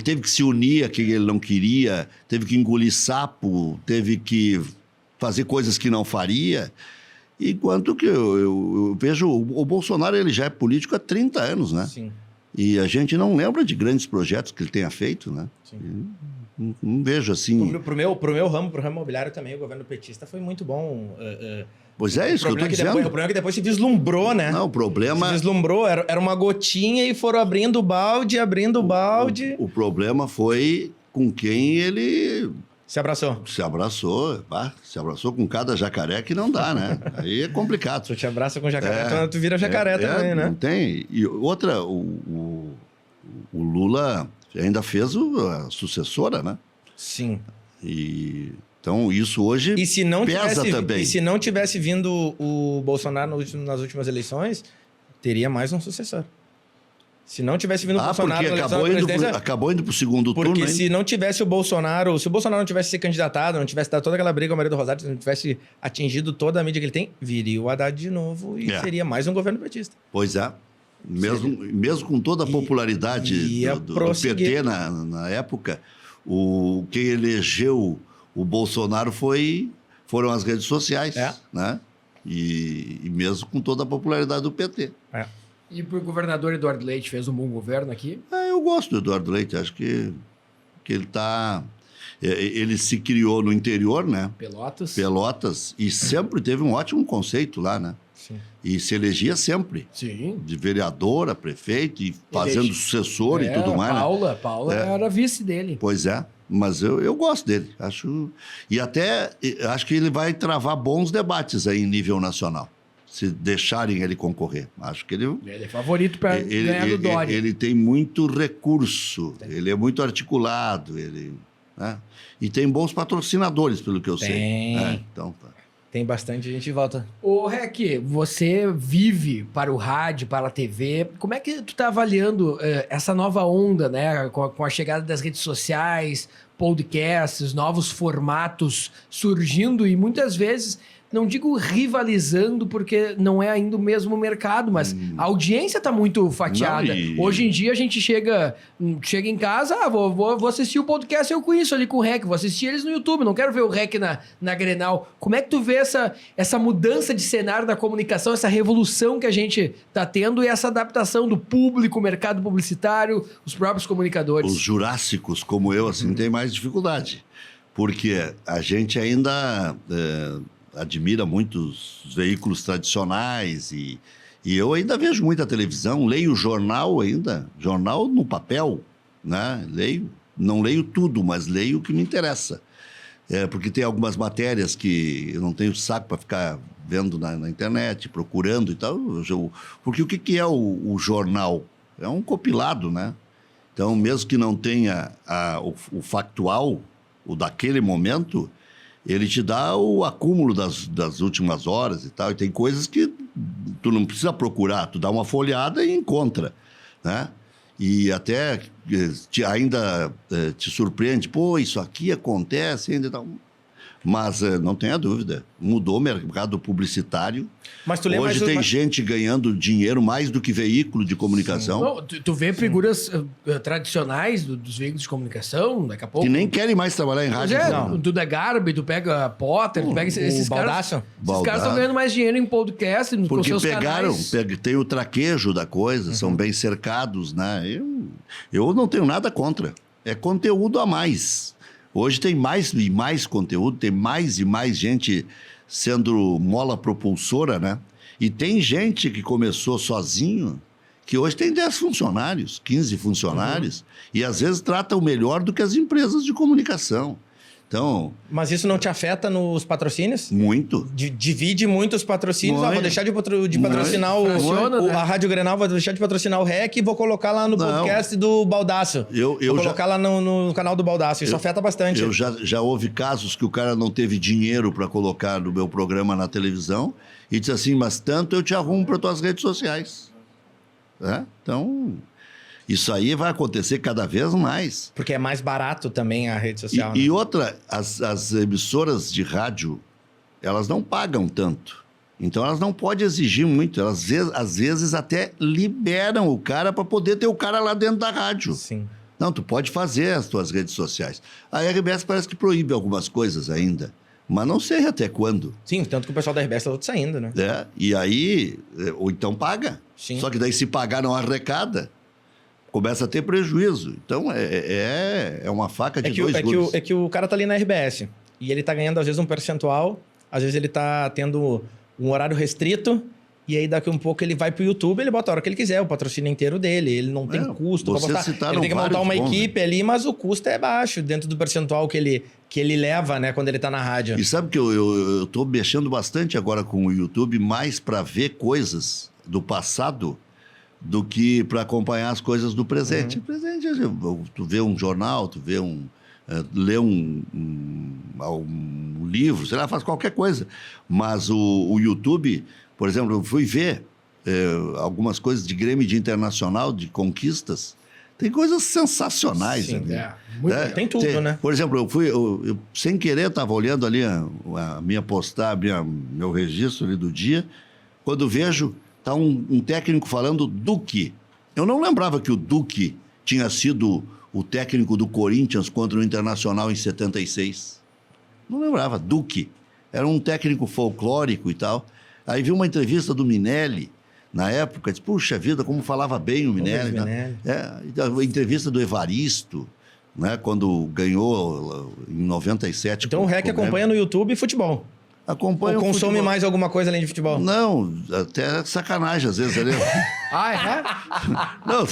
teve que se unir a quem ele não queria, teve que engolir sapo, teve que fazer coisas que não faria. Enquanto que eu vejo, o Bolsonaro ele já é político há 30 anos, né? Sim. E a gente não lembra de grandes projetos que ele tenha feito, né? Sim. Não vejo assim... Pro meu ramo imobiliário também, o governo petista foi muito bom. Pois é, isso que eu estou dizendo. O problema é que depois se vislumbrou, né? Não, o problema... Se vislumbrou, era uma gotinha e foram abrindo o balde. O problema foi com quem ele... Se abraçou. Se abraçou com cada jacaré que não dá, né? Aí é complicado. Tu te abraça com jacaré, então tu vira jacaré também, né? Não tem. E outra, o Lula ainda fez a sucessora, né? Sim. Então isso hoje pesa também. E se não tivesse vindo o Bolsonaro nas últimas eleições, teria mais um sucessor. Se não tivesse vindo o Bolsonaro... Porque acabou indo para o segundo turno. Porque se não tivesse o Bolsonaro não tivesse se candidatado, não tivesse dado toda aquela briga com a Maria do Rosário, se não tivesse atingido toda a mídia que ele tem, viria o Haddad de novo e seria mais um governo petista. Pois é. Mesmo com toda a popularidade do PT na época, quem elegeu o Bolsonaro foram as redes sociais, né? E mesmo com toda a popularidade do PT. E pro governador Eduardo Leite fez um bom governo aqui? Eu gosto do Eduardo Leite, acho que ele está... Ele se criou no interior, né? Pelotas, e sempre teve um ótimo conceito lá, né? Sim. E se elegia sempre. Sim. De vereador a prefeito, e fazendo sucessor e tudo mais, Paula era vice dele. Pois é, mas eu gosto dele, acho... E até acho que ele vai travar bons debates aí em nível nacional, se deixarem ele concorrer. Acho que ele é favorito para ganhar do Dória. Ele tem muito recurso, ele é muito articulado, né? E tem bons patrocinadores, pelo que eu sei. Então, tá. Tem bastante gente em volta. Ô, Rec, você vive para o rádio, para a TV. Como é que tu está avaliando essa nova onda, né? Com a chegada das redes sociais, podcasts, novos formatos surgindo e muitas vezes, não digo rivalizando, porque não é ainda o mesmo mercado, mas a audiência está muito fatiada. Hoje em dia a gente chega em casa, vou assistir o podcast eu conheço ali com o Rec, vou assistir eles no YouTube, não quero ver o Rec na Grenal. Como é que tu vê essa mudança de cenário da comunicação, essa revolução que a gente está tendo e essa adaptação do público, mercado publicitário, os próprios comunicadores? Os jurássicos, como eu, assim, têm mais dificuldade, porque a gente ainda... admira muitos veículos tradicionais e eu ainda vejo muita televisão, leio jornal ainda, jornal no papel, né? Não leio tudo, mas leio o que me interessa. Porque tem algumas matérias que eu não tenho saco para ficar vendo na internet, procurando e tal. Porque o que é o jornal? É um compilado, né? Então, mesmo que não tenha o factual, o daquele momento... Ele te dá o acúmulo das últimas horas e tal. E tem coisas que tu não precisa procurar. Tu dá uma folhada e encontra, né? E até ainda te surpreende. Pô, isso aqui acontece ainda e tal. Mas não tenha dúvida, mudou o mercado publicitário. Mas tu lembra, hoje tem gente ganhando dinheiro mais do que veículo de comunicação. Não, tu vê figuras tradicionais dos veículos de comunicação, daqui a pouco... Que nem querem mais trabalhar em rádio. Tu da Garbi, tu pega Potter, tu pega esses caras... Esses caras estão ganhando mais dinheiro em podcast, com seus canais. Tem o traquejo da coisa, são bem cercados, né? Eu não tenho nada contra. É conteúdo a mais. Hoje tem mais e mais conteúdo, tem mais e mais gente sendo mola propulsora, né? E tem gente que começou sozinho, que hoje tem 10 funcionários, 15 funcionários, e às vezes tratam melhor do que as empresas de comunicação. Então... Mas isso não te afeta nos patrocínios? Muito. Divide muito os patrocínios. Vou deixar de patrocinar a Rádio Grenal, vou deixar de patrocinar o REC e vou colocar lá no podcast do Baldasso. Vou colocar lá no canal do Baldasso. Isso afeta bastante. Já houve casos que o cara não teve dinheiro para colocar no meu programa na televisão e disse assim, mas tanto eu te arrumo para tuas redes sociais. Então... Isso aí vai acontecer cada vez mais. Porque é mais barato também a rede social. E outra, as emissoras de rádio, elas não pagam tanto. Então, elas não podem exigir muito. Elas, às vezes, até liberam o cara para poder ter o cara lá dentro da rádio. Sim. Não, tu pode fazer as tuas redes sociais. A RBS parece que proíbe algumas coisas ainda. Mas não sei até quando. Sim, tanto que o pessoal da RBS está todo saindo, né? E aí, ou então paga. Sim. Só que daí se pagar não arrecada. Começa a ter prejuízo. Então, é uma faca de dois gumes. É que o cara tá ali na RBS e ele tá ganhando, às vezes, um percentual, às vezes ele tá tendo um horário restrito e aí daqui um pouco ele vai pro YouTube, ele bota a hora que ele quiser, o patrocínio inteiro dele, ele não tem custo pra botar. Ele tem que montar uma equipe ali, mas o custo é baixo dentro do percentual que ele leva, né, quando ele tá na rádio. E sabe que eu tô mexendo bastante agora com o YouTube, mais para ver coisas do passado do que para acompanhar as coisas do presente. Presente, tu vê um jornal, tu vê lê um livro, sei lá, faz qualquer coisa. Mas o YouTube, por exemplo, eu fui ver algumas coisas de Grêmio de Internacional, de conquistas. Tem coisas sensacionais. Sim, tem tudo, né? Por exemplo, eu sem querer estava olhando ali a minha postagem, meu registro ali do dia, quando vejo... Está um técnico falando Duque. Eu não lembrava que o Duque tinha sido o técnico do Corinthians contra o Internacional em 76. Não lembrava, Duque. Era um técnico folclórico e tal. Aí vi uma entrevista do Minelli, na época, disse, puxa vida, como falava bem o Minelli. A entrevista do Evaristo, né, quando ganhou em 97. Então o REC acompanha no YouTube futebol. Acompanha. Ou consome mais alguma coisa além de futebol? Não, até sacanagem às vezes. É? Não,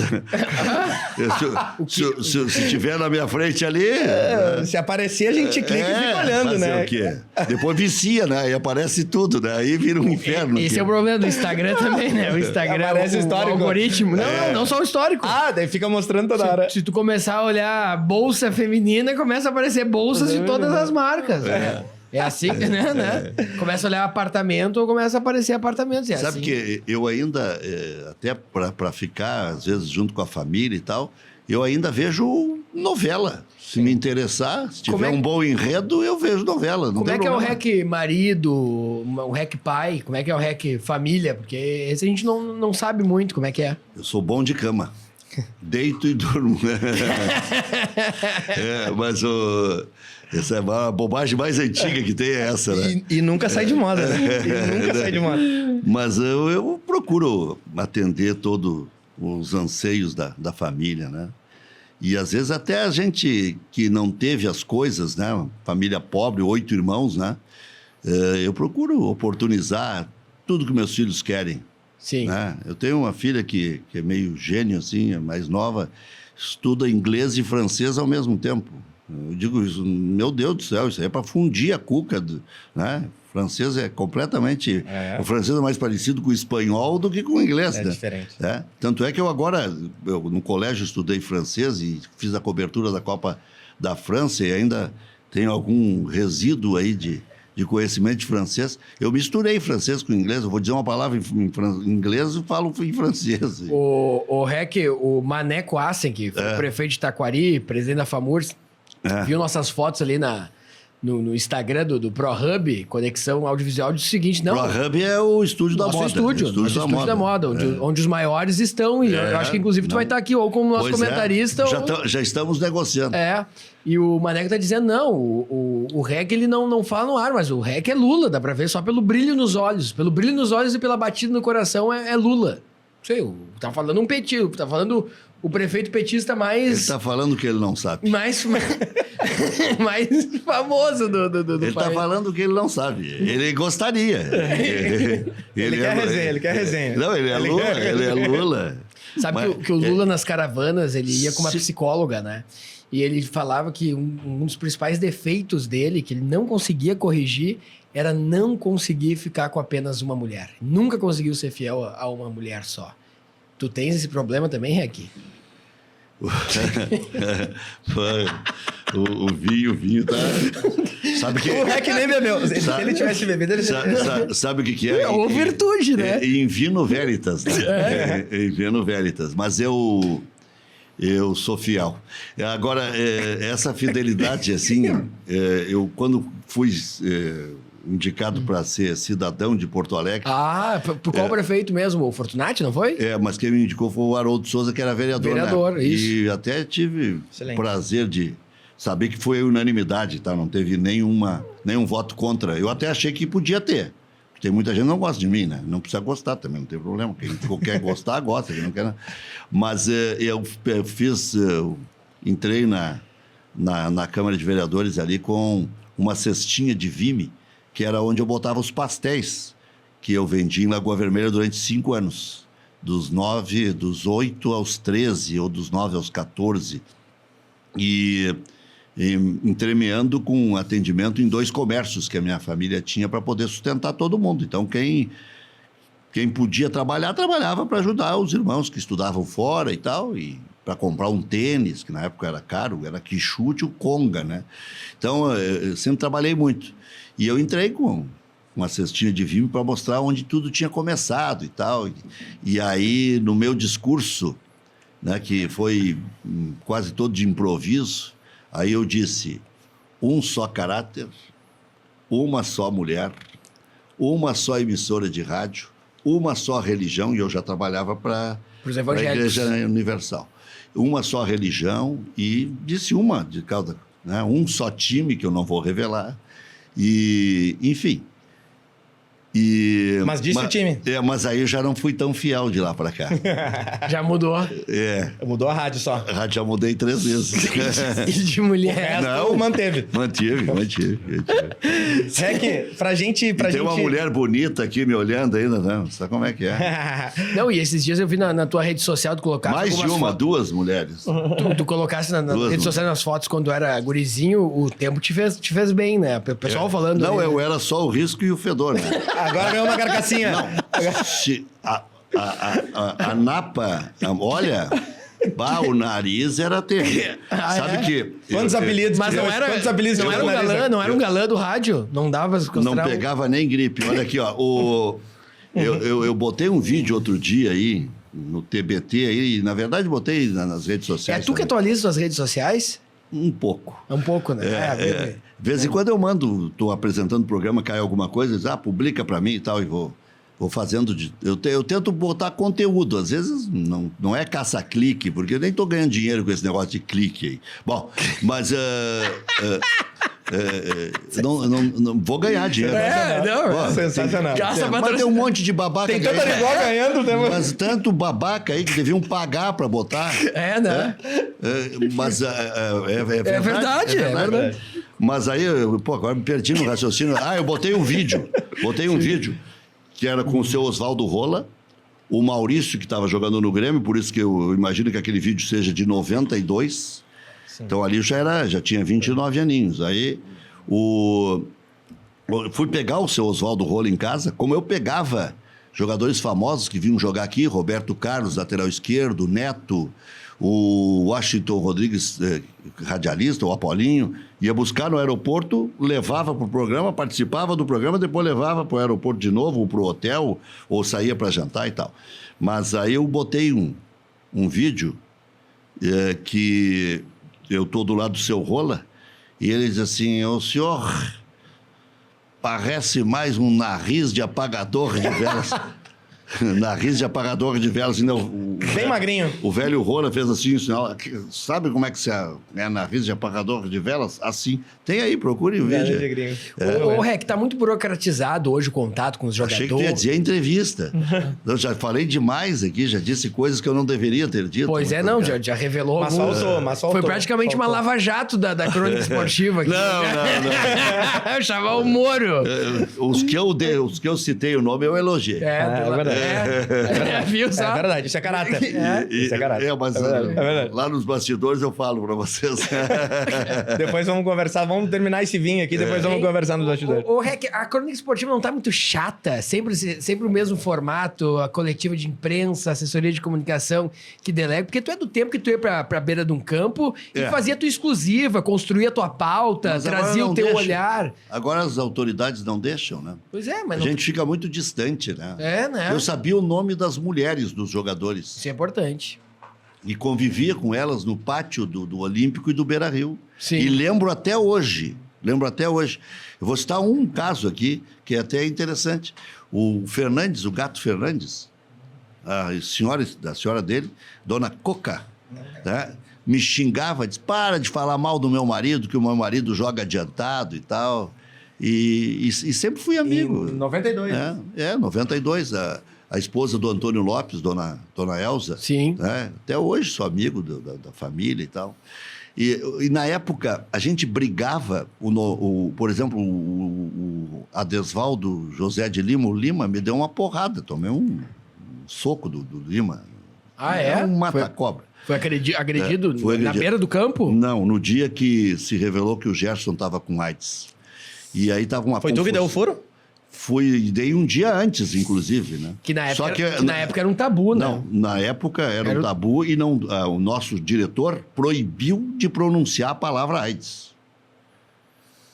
se tiver na minha frente ali... Se aparecer, a gente clica e fica olhando, né? O quê? Depois vicia, né? Aí aparece tudo, né? Aí vira um inferno. Esse é o problema do Instagram também, né? O Instagram aparece o histórico. algoritmo. Não só o histórico. Daí fica mostrando toda hora. Se tu começar a olhar bolsa feminina, começa a aparecer bolsas de todas as marcas. É assim, né? Começa a olhar apartamento ou começa a aparecer apartamentos. Sabe assim. que eu ainda, até para ficar, às vezes, junto com a família e tal, eu ainda vejo novela. Se me interessar, se tiver um bom enredo, eu vejo novela. Não como tem é que problema. é o REC marido, o REC pai? Como é que é o REC família? Porque esse a gente não sabe muito como é que é. Eu sou bom de cama. Deito e durmo. Mas essa é a bobagem mais antiga que tem, é essa, né? E nunca sai de moda, né? E nunca sai de moda. Mas eu procuro atender todos os anseios da família, né? E às vezes até a gente que não teve as coisas, né? Família pobre, 8 irmãos, né? Eu procuro oportunizar tudo que meus filhos querem. Sim. Né? Eu tenho uma filha que é meio gênio, assim, é mais nova, estuda inglês e francês ao mesmo tempo. Eu digo isso, meu Deus do céu, isso aí é para fundir a cuca, né? O francês é completamente... O francês é mais parecido com o espanhol do que com o inglês, né? Diferente. Tanto é que eu agora, no colégio, estudei francês e fiz a cobertura da Copa da França e ainda tenho algum resíduo aí de conhecimento de francês. Eu misturei francês com inglês. Eu vou dizer uma palavra em inglês e falo em francês. O REC, o Maneco Assen, que foi o prefeito de Taquari, presidente da FAMURS, viu nossas fotos ali no Instagram do ProHub, Conexão Audiovisual, disse o seguinte... ProHub é o estúdio da moda. Nosso estúdio da moda, onde os maiores estão. E eu acho que, inclusive, tu vai estar aqui ou como nosso comentarista... Já estamos negociando. E o Maneco tá dizendo, não, o REC ele não fala no ar, mas o REC é Lula, dá pra ver só pelo brilho nos olhos. Pelo brilho nos olhos e pela batida no coração é Lula. Não sei, tá falando um petista, tá falando o prefeito petista mais... Ele tá falando que ele não sabe. Mais famoso do ele país. Tá falando que ele não sabe. Ele gostaria. Ele quer resenha. Não, ele é Lula. Sabe que o Lula nas caravanas, ele ia com uma psicóloga, né? E ele falava que um dos principais defeitos dele, que ele não conseguia corrigir, era não conseguir ficar com apenas uma mulher. Nunca conseguiu ser fiel a uma mulher só. Tu tens esse problema também, REC? o vinho tá... Sabe que... O REC nem bebeu. Se ele tivesse bebido, ele... Sabe o que é? É uma virtude, né? In vino veritas, né? In vino veritas. Mas eu sou fiel. Agora, essa fidelidade, assim, eu quando fui indicado para ser cidadão de Porto Alegre... por qual prefeito mesmo? O Fortunati, não foi? Mas quem me indicou foi o Haroldo Souza, que era vereador, né? Isso. E até tive prazer de saber que foi unanimidade, tá? Não teve nenhum voto contra. Eu até achei que podia ter. Tem muita gente que não gosta de mim, né? Não precisa gostar também, não tem problema. Quem quer gostar, gosta. Quem não quer, não. Mas eu entrei na Câmara de Vereadores ali com uma cestinha de Vime, que era onde eu botava os pastéis que eu vendia em Lagoa Vermelha durante 5 anos. Dos 8 aos 13, ou dos 9 aos 14. E entremeando com atendimento em 2 comércios que a minha família tinha para poder sustentar todo mundo. Então, quem podia trabalhar, trabalhava para ajudar os irmãos que estudavam fora e tal, e para comprar um tênis, que na época era caro, era Quixute, o Conga, né? Então, eu sempre trabalhei muito. E eu entrei com uma cestinha de Vime para mostrar onde tudo tinha começado e tal. E aí, no meu discurso, né, que foi quase todo de improviso, aí eu disse, um só caráter, uma só mulher, uma só emissora de rádio, uma só religião, e eu já trabalhava para a Igreja Universal. uma só religião e disse uma de cada, né? Um só time que eu não vou revelar. E, enfim. Mas disse o time. Mas aí eu já não fui tão fiel de lá para cá. Já mudou. Mudou a rádio só. A rádio já mudei 3 vezes. E de mulher. Não, manteve. Mantive. Rec, pra gente... Tem uma mulher bonita aqui me olhando ainda, não? Sabe como é que é? Não, e esses dias eu vi na tua rede social, tu colocasse... Mais de uma, 2 mulheres. Tu colocasse na rede social, nas fotos, quando era gurizinho, o tempo te fez bem, né? O pessoal falando... Não, aí, eu era só o risco e o fedor, né? Agora ganhou uma carcassinha. A napa, olha... o nariz era terrível. Sabe que... Quantos apelidos? Mas não era, quantos apelidos não era um galã, não era um galã do rádio? Não dava... Não pegava nem gripe. Olha aqui, ó. Eu botei um vídeo outro dia aí, no TBT aí, na verdade botei nas redes sociais. É tu que atualiza suas redes sociais? Um pouco. É um pouco, né? De vez em quando eu mando, tô apresentando o programa, cai alguma coisa, diz, publica pra mim e tal, e vou fazendo... Eu tento botar conteúdo, às vezes não é caça-clique, porque eu nem tô ganhando dinheiro com esse negócio de clique aí. Bom, mas... não vou ganhar dinheiro. Sensacional. Mas tem um monte de babaca. Tem tanta igual ganhando. Mas tanto babaca aí que deviam pagar pra botar. Né? Mas é verdade. Mas aí, agora me perdi no raciocínio. Eu botei um vídeo. Que era com o seu Oswaldo Rola, o Maurício, que estava jogando no Grêmio, por isso que eu imagino que aquele vídeo seja de 92. Sim. Então ali já tinha 29 aninhos. Aí eu fui pegar o seu Oswaldo Rola em casa, como eu pegava jogadores famosos que vinham jogar aqui, Roberto Carlos, lateral esquerdo, Neto, o Washington Rodrigues, radialista, o Apolinho, ia buscar no aeroporto, levava para o programa, participava do programa, depois levava para o aeroporto de novo, ou para o hotel, ou saía para jantar e tal. Mas aí eu botei um vídeo que eu estou do lado do seu Rola, e ele diz assim, o senhor parece mais um nariz de apagador de velas. Nariz de apagador de velas. Bem magrinho. O velho Rola fez assim, sabe como é que é nariz de apagador de velas? Assim. Tem aí, procure o vídeo. O Rec, tá muito burocratizado hoje o contato com os jogadores. Achei que tu ia dizer entrevista. Eu já falei demais aqui, já disse coisas que eu não deveria ter dito. Pois já revelou. Mas faltou. Foi praticamente uma lava-jato da crônica esportiva aqui. Não. Chamar o Moro. Os que eu citei o nome, eu elogiei. É verdade. Viu, sabe? É verdade, isso é caráter. Isso é caráter. Mas lá nos bastidores eu falo pra vocês. Depois vamos conversar, vamos terminar esse vinho aqui, depois vamos conversar nos bastidores. O Rec, a crônica esportiva não tá muito chata? Sempre o mesmo formato, a coletiva de imprensa, assessoria de comunicação que delega, porque tu é do tempo que tu ia pra beira de um campo e fazia a tua exclusiva, construía a tua pauta, trazia o teu olhar. Agora as autoridades não deixam, né? Pois é, mas a gente fica muito distante, né? né? Eu sabia o nome das mulheres dos jogadores. Isso é importante. E convivia com elas no pátio do Olímpico e do Beira-Rio. Sim. E lembro até hoje. Eu vou citar um caso aqui que é até interessante. O Fernandes, o Gato Fernandes, a senhora dele, Dona Coca, né, me xingava, disse, para de falar mal do meu marido, que o meu marido joga adiantado e tal. E sempre fui amigo. Em 92. 92. A esposa do Antônio Lopes, Dona Elza. Sim. Né? Até hoje sou amigo da família e tal. E na época, a gente brigava, por exemplo, o Adesvaldo José de Lima, o Lima me deu uma porrada, tomei um soco do Lima. É? Um mata-cobra. Foi agredido na beira do campo? Não, no dia que se revelou que o Gerson estava com AIDS. E aí tava uma Foi tu que deu o furo? Dei um dia antes, inclusive, né? Que na época era um tabu, né? Não, na época era um tabu e o nosso diretor proibiu de pronunciar a palavra AIDS.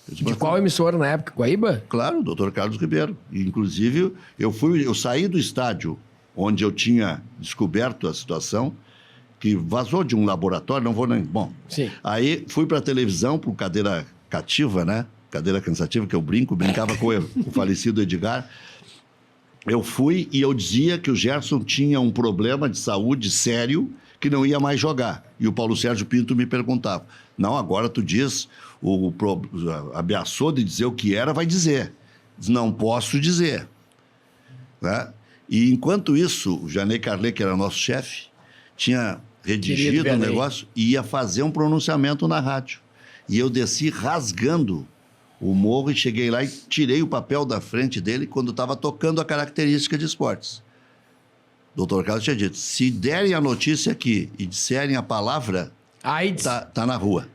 De qual emissora na época? Guaíba? Claro, o Dr. Carlos Ribeiro. E, inclusive, eu saí do estádio onde eu tinha descoberto a situação, que vazou de um laboratório, não vou nem... Bom, sim. Aí fui para a televisão, por cadeira cativa, né? Cadeira cansativa, que eu brincava com o falecido Edgar. Eu fui e eu dizia que o Gerson tinha um problema de saúde sério, que não ia mais jogar. E o Paulo Sérgio Pinto me perguntava, não, agora tu diz, ameaçou de dizer o que era, vai dizer. Diz, não posso dizer. Né? E enquanto isso, o Janei Carlet, que era nosso chefe, tinha redigido o negócio e ia fazer um pronunciamento na rádio. E eu desci rasgando o morro e cheguei lá e tirei o papel da frente dele quando estava tocando a característica de esportes. O doutor Carlos tinha dito, se derem a notícia aqui e disserem a palavra, tá na rua.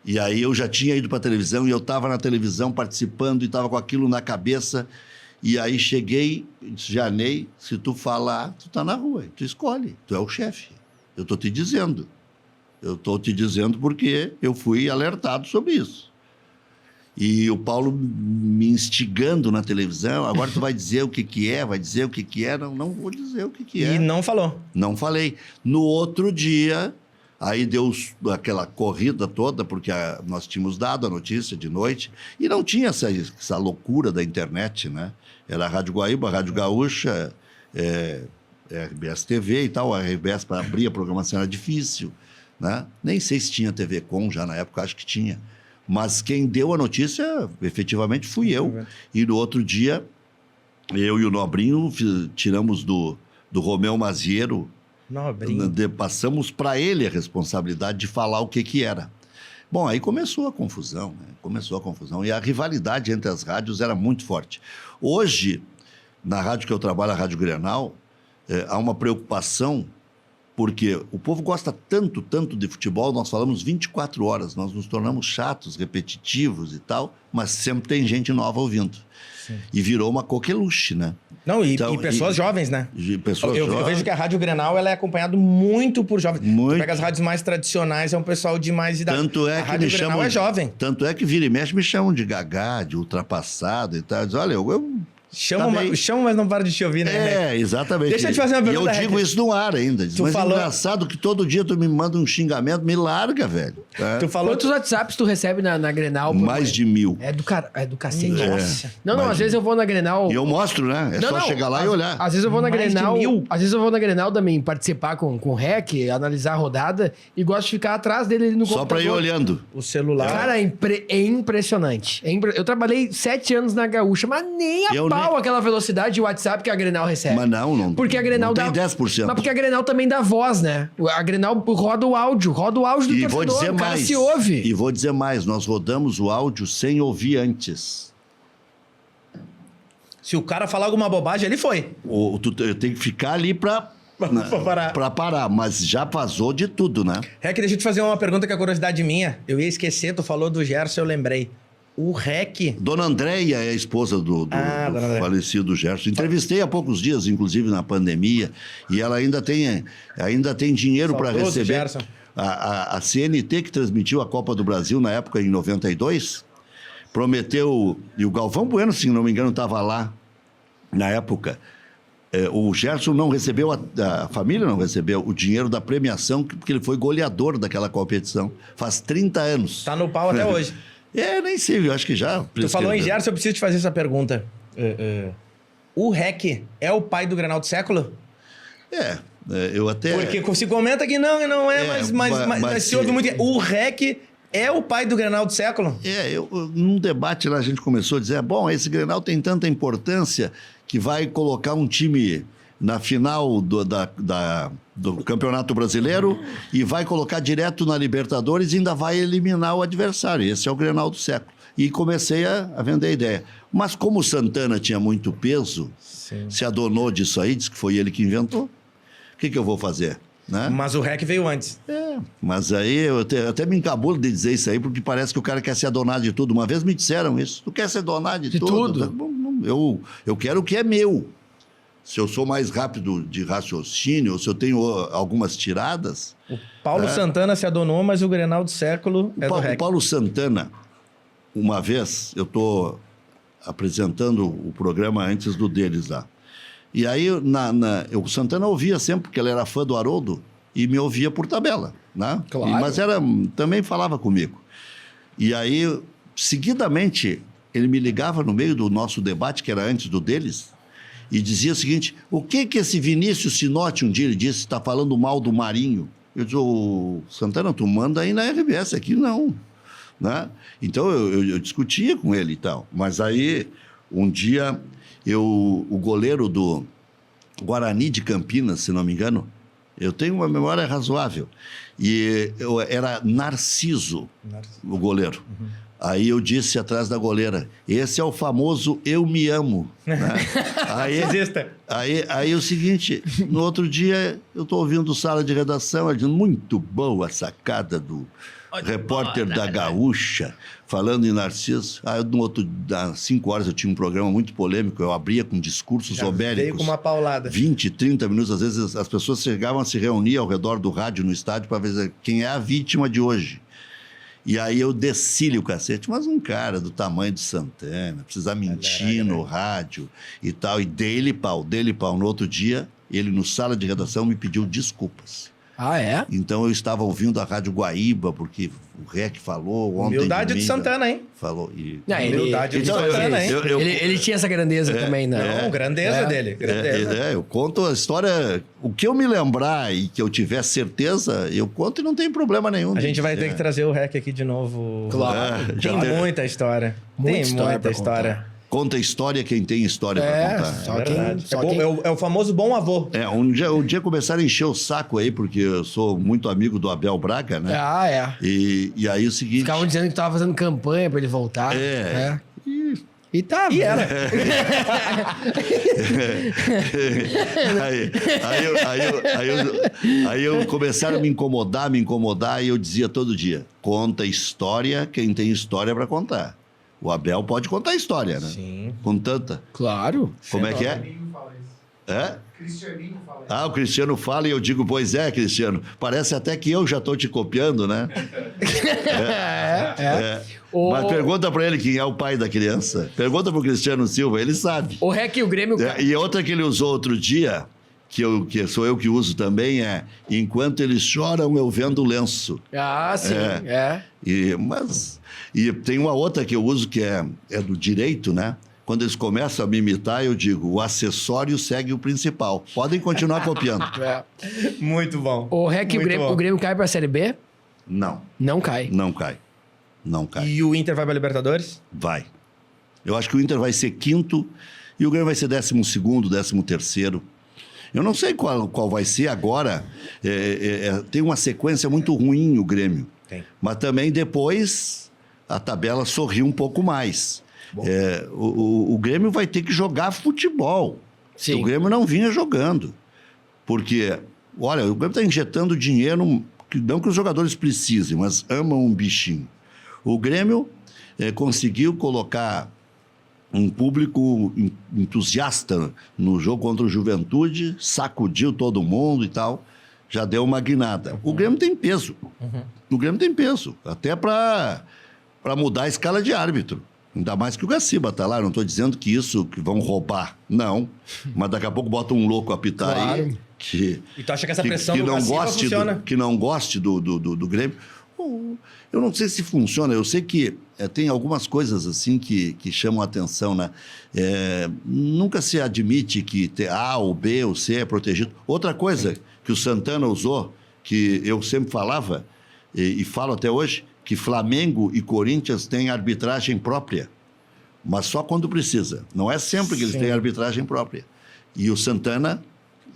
E aí eu já tinha ido para a televisão e eu estava na televisão participando e estava com aquilo na cabeça. E aí cheguei e disse, Janei, se tu falar, tu tá na rua, tu escolhe, tu é o chefe. Eu tô te dizendo. Eu tô te dizendo porque eu fui alertado sobre isso. E o Paulo me instigando na televisão, agora tu vai dizer o que é, vai dizer o que é. Não vou dizer o que é. E não falou? Não falei. No outro dia, aí deu aquela corrida toda, porque nós tínhamos dado a notícia de noite, e não tinha essa loucura da internet, né? Era a Rádio Guaíba, a Rádio Gaúcha, RBS TV e tal. A RBS para abrir a programação era difícil, né? Nem sei se tinha TV Com já na época, acho que tinha. Mas quem deu a notícia, efetivamente, fui eu. E no outro dia, eu e o Nobrinho tiramos do Romeu Maziero, passamos para ele a responsabilidade de falar o que era. Bom, aí começou a confusão, né? Começou a confusão. E a rivalidade entre as rádios era muito forte. Hoje, na rádio que eu trabalho, a Rádio Grenal, há uma preocupação, porque o povo gosta tanto de futebol, nós falamos 24 horas, nós nos tornamos chatos, repetitivos e tal, mas sempre tem gente nova ouvindo. Sim. E virou uma coqueluche, né? Não, e pessoas jovens, né? Pessoas jovens. Eu vejo que a Rádio Grenal ela é acompanhada muito por jovens. Muito. Tu pega as rádios mais tradicionais, é um pessoal de mais idade. Tanto é a que Rádio me Grenal chamam, é jovem. Tanto é que vira e mexe me chamam de gagá, de ultrapassado e tal. Diz, olha, eu Chama, mas não para de te ouvir, né? Exatamente. Deixa eu te fazer uma pergunta. E eu digo isso no ar ainda. Diz, mas falou... é engraçado que todo dia tu me manda um xingamento, me larga, velho. Tu falou... Quantos WhatsApps tu recebe na Grenal? Mais de 1000. É do cacete. Nossa. Não, às vezes eu vou na Grenal... E eu mostro, né? É só chegar lá e olhar. Às vezes eu vou na Grenal... Às vezes eu vou na Grenal também participar com o REC, analisar a rodada, e gosto de ficar atrás dele no computador. Só pra ir olhando. O celular. Cara, é impressionante. Eu trabalhei 7 anos na Gaúcha, mas nem a pau aquela velocidade de WhatsApp que a Grenal recebe. Mas não. Porque a Grenal não tem 10%. Mas porque a Grenal também dá voz, né? A Grenal roda o áudio do torcedor. Vou dizer o cara mais, se ouve. E vou dizer mais, nós rodamos o áudio sem ouvir antes. Se o cara falar alguma bobagem, ele foi. Tu tem que ficar ali pra parar, mas já vazou de tudo, né? Rec, deixa eu te fazer uma pergunta que é curiosidade minha. Eu ia esquecer, tu falou do Gerson, eu lembrei. O Rec... Dona Andréia é a esposa do falecido Gerson. Entrevistei há poucos dias, inclusive na pandemia, e ela ainda tem dinheiro para receber. A CNT, que transmitiu a Copa do Brasil na época, em 92, prometeu... E o Galvão Bueno, se não me engano, estava lá na época. O Gerson não recebeu, a família não recebeu o dinheiro da premiação, porque ele foi goleador daquela competição. Faz 30 anos. Tá no pau até hoje. Nem sei, eu acho que já... Tu falou em Gerson, eu preciso te fazer essa pergunta. O Rec é o pai do Grenal do século? Eu até... Porque se comenta que não é, mas se ouve muito... O Rec é o pai do Grenal do século? Num debate lá a gente começou a dizer, bom, esse Grenal tem tanta importância que vai colocar um time na final do Campeonato Brasileiro e vai colocar direto na Libertadores e ainda vai eliminar o adversário. Esse é o Grenal do século. E comecei a vender a ideia. Mas como o Santana tinha muito peso, se adonou disso aí, disse que foi ele que inventou, o que eu vou fazer? Né? Mas o REC veio antes. Mas aí eu até me encabulo de dizer isso aí, porque parece que o cara quer se adonar de tudo. Uma vez me disseram isso. Tu quer se adonar de tudo? Eu quero o que é meu. Se eu sou mais rápido de raciocínio, ou se eu tenho algumas tiradas... O Paulo Santana se adonou, mas o Grenal do século é do REC. O Paulo Santana, uma vez, eu estou apresentando o programa antes do deles lá. E aí, o Santana ouvia sempre, porque ele era fã do Haroldo, e me ouvia por tabela, né? Claro. Mas também falava comigo. E aí, seguidamente, ele me ligava no meio do nosso debate, que era antes do deles, e dizia o seguinte, o que esse Vinícius Sinotti, um dia ele disse, está falando mal do Marinho? Eu disse, ô, Santana, tu manda aí na RBS, aqui não. Né? Então, eu discutia com ele e tal. Mas aí, um dia, o goleiro do Guarani de Campinas, se não me engano, eu tenho uma memória razoável, e era Narciso, o goleiro. Aí eu disse atrás da goleira, esse é o famoso eu me amo. Né? Aí o seguinte, no outro dia eu estou ouvindo sala de redação, dizendo, muito boa a sacada do repórter da Gaúcha, falando em Narciso. Aí no outro, às 5 horas eu tinha um programa muito polêmico, eu abria com discursos homéricos. Veio com uma paulada. 20, 30 minutos, às vezes as pessoas chegavam a se reunir ao redor do rádio no estádio para ver quem é a vítima de hoje. E aí eu desci-lhe o cacete, mas um cara do tamanho de Santana, precisa mentir no rádio e tal, e dei-lhe pau. No outro dia, ele no sala de redação me pediu desculpas. Ah, é? Então eu estava ouvindo a Rádio Guaíba, porque o REC falou ontem. Humildade de Santana, hein? Falou. Humildade de Santana, hein? Ele tinha essa grandeza também, né? Não, grandeza dele. Grandeza. Eu conto a história. O que eu me lembrar e que eu tiver certeza, eu conto e não tem problema nenhum. A gente vai ter que trazer o REC aqui de novo. Claro. Tem muita história. Muita história. Conta a história quem tem história para contar. É o famoso bom avô. Um dia começaram a encher o saco aí, porque eu sou muito amigo do Abel Braga, né? Ah, é. E aí o seguinte... Ficavam dizendo que tava fazendo campanha para ele voltar. E tava. E era. Aí eu começaram a me incomodar, e eu dizia todo dia, conta história quem tem história para contar. O Abel pode contar a história, né? Sim. Com tanta. Claro. Como é que é? Cristianinho fala isso. O Cristiano fala e eu digo, pois é, Cristiano. Parece até que eu já estou te copiando, né? Mas pergunta para ele quem é o pai da criança. Pergunta para o Cristiano Silva, ele sabe. O REC e o Grêmio... E outra que ele usou outro dia, que sou eu que uso também, é enquanto eles choram, eu vendo o lenço. Ah, sim, E tem uma outra que eu uso que é do direito, né? Quando eles começam a me imitar, eu digo, o acessório segue o principal. Podem continuar copiando. Muito bom. O REC e o Grêmio cai para a Série B? Não. Não cai. Não cai. E o Inter vai para a Libertadores? Vai. Eu acho que o Inter vai ser 5º e o Grêmio vai ser 12º, 13º. Eu não sei qual vai ser agora. Tem uma sequência muito ruim o Grêmio. Tem. Mas também depois a tabela sorriu um pouco mais. O Grêmio vai ter que jogar futebol. Sim. O Grêmio não vinha jogando. Porque, olha, o Grêmio está injetando dinheiro, não que os jogadores precisem, mas amam um bichinho. O Grêmio conseguiu colocar um público entusiasta no jogo contra o Juventude, sacudiu todo mundo e tal, já deu uma guinada. O Grêmio tem peso. O Grêmio tem peso, até para mudar a escala de árbitro. Ainda mais que o Gaciba tá lá, não estou dizendo que vão roubar, não. Mas daqui a pouco bota um louco a apitar aí. E tu acha que essa pressão do Gaciba funciona? Que não goste do Grêmio. Eu não sei se funciona, eu sei que tem algumas coisas assim que chamam a atenção, né? Nunca se admite que A, ou B, ou C é protegido. Outra coisa que o Santana usou, que eu sempre falava, e falo até hoje, que Flamengo e Corinthians têm arbitragem própria, mas só quando precisa. Não é sempre que eles têm arbitragem própria. E o Santana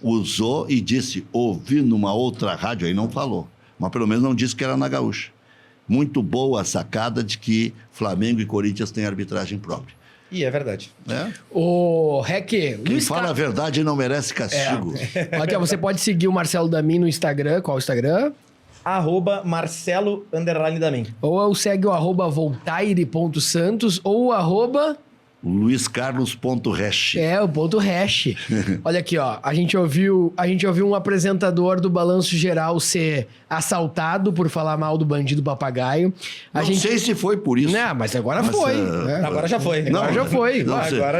usou e disse, ouvi numa outra rádio, aí não falou, mas pelo menos não disse que era na Gaúcha. Muito boa a sacada de que Flamengo e Corinthians têm arbitragem própria. E é verdade. O REC... Quem fala a verdade não merece castigo. Aqui, você pode seguir o Marcelo Damin no Instagram. Qual é o Instagram? @Marcelo_Damin. Ou segue o @voltaire.santos ou luiscarlos.resch. o ponto hash. Olha aqui, ó. A gente ouviu um apresentador do Balanço Geral ser assaltado por falar mal do bandido papagaio. Não sei se foi por isso. Não, mas agora foi. Agora já foi. Agora já foi.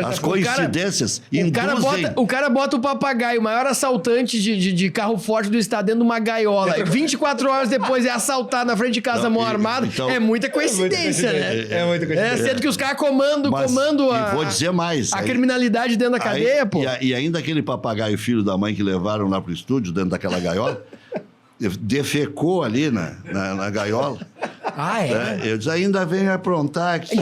As coincidências induzem. O cara bota o papagaio, o maior assaltante de carro forte do estado, dentro de uma gaiola. 24 horas depois é assaltado na frente de casa, mão armada. Então, é muita coincidência, né? É muita coincidência. Sendo que os caras comandam E vou dizer mais. A criminalidade dentro da cadeia, pô. E ainda aquele papagaio filho da mãe que levaram lá pro estúdio, dentro daquela gaiola, defecou ali na gaiola. Ah, é? Eu disse, ainda vem aprontar aqui.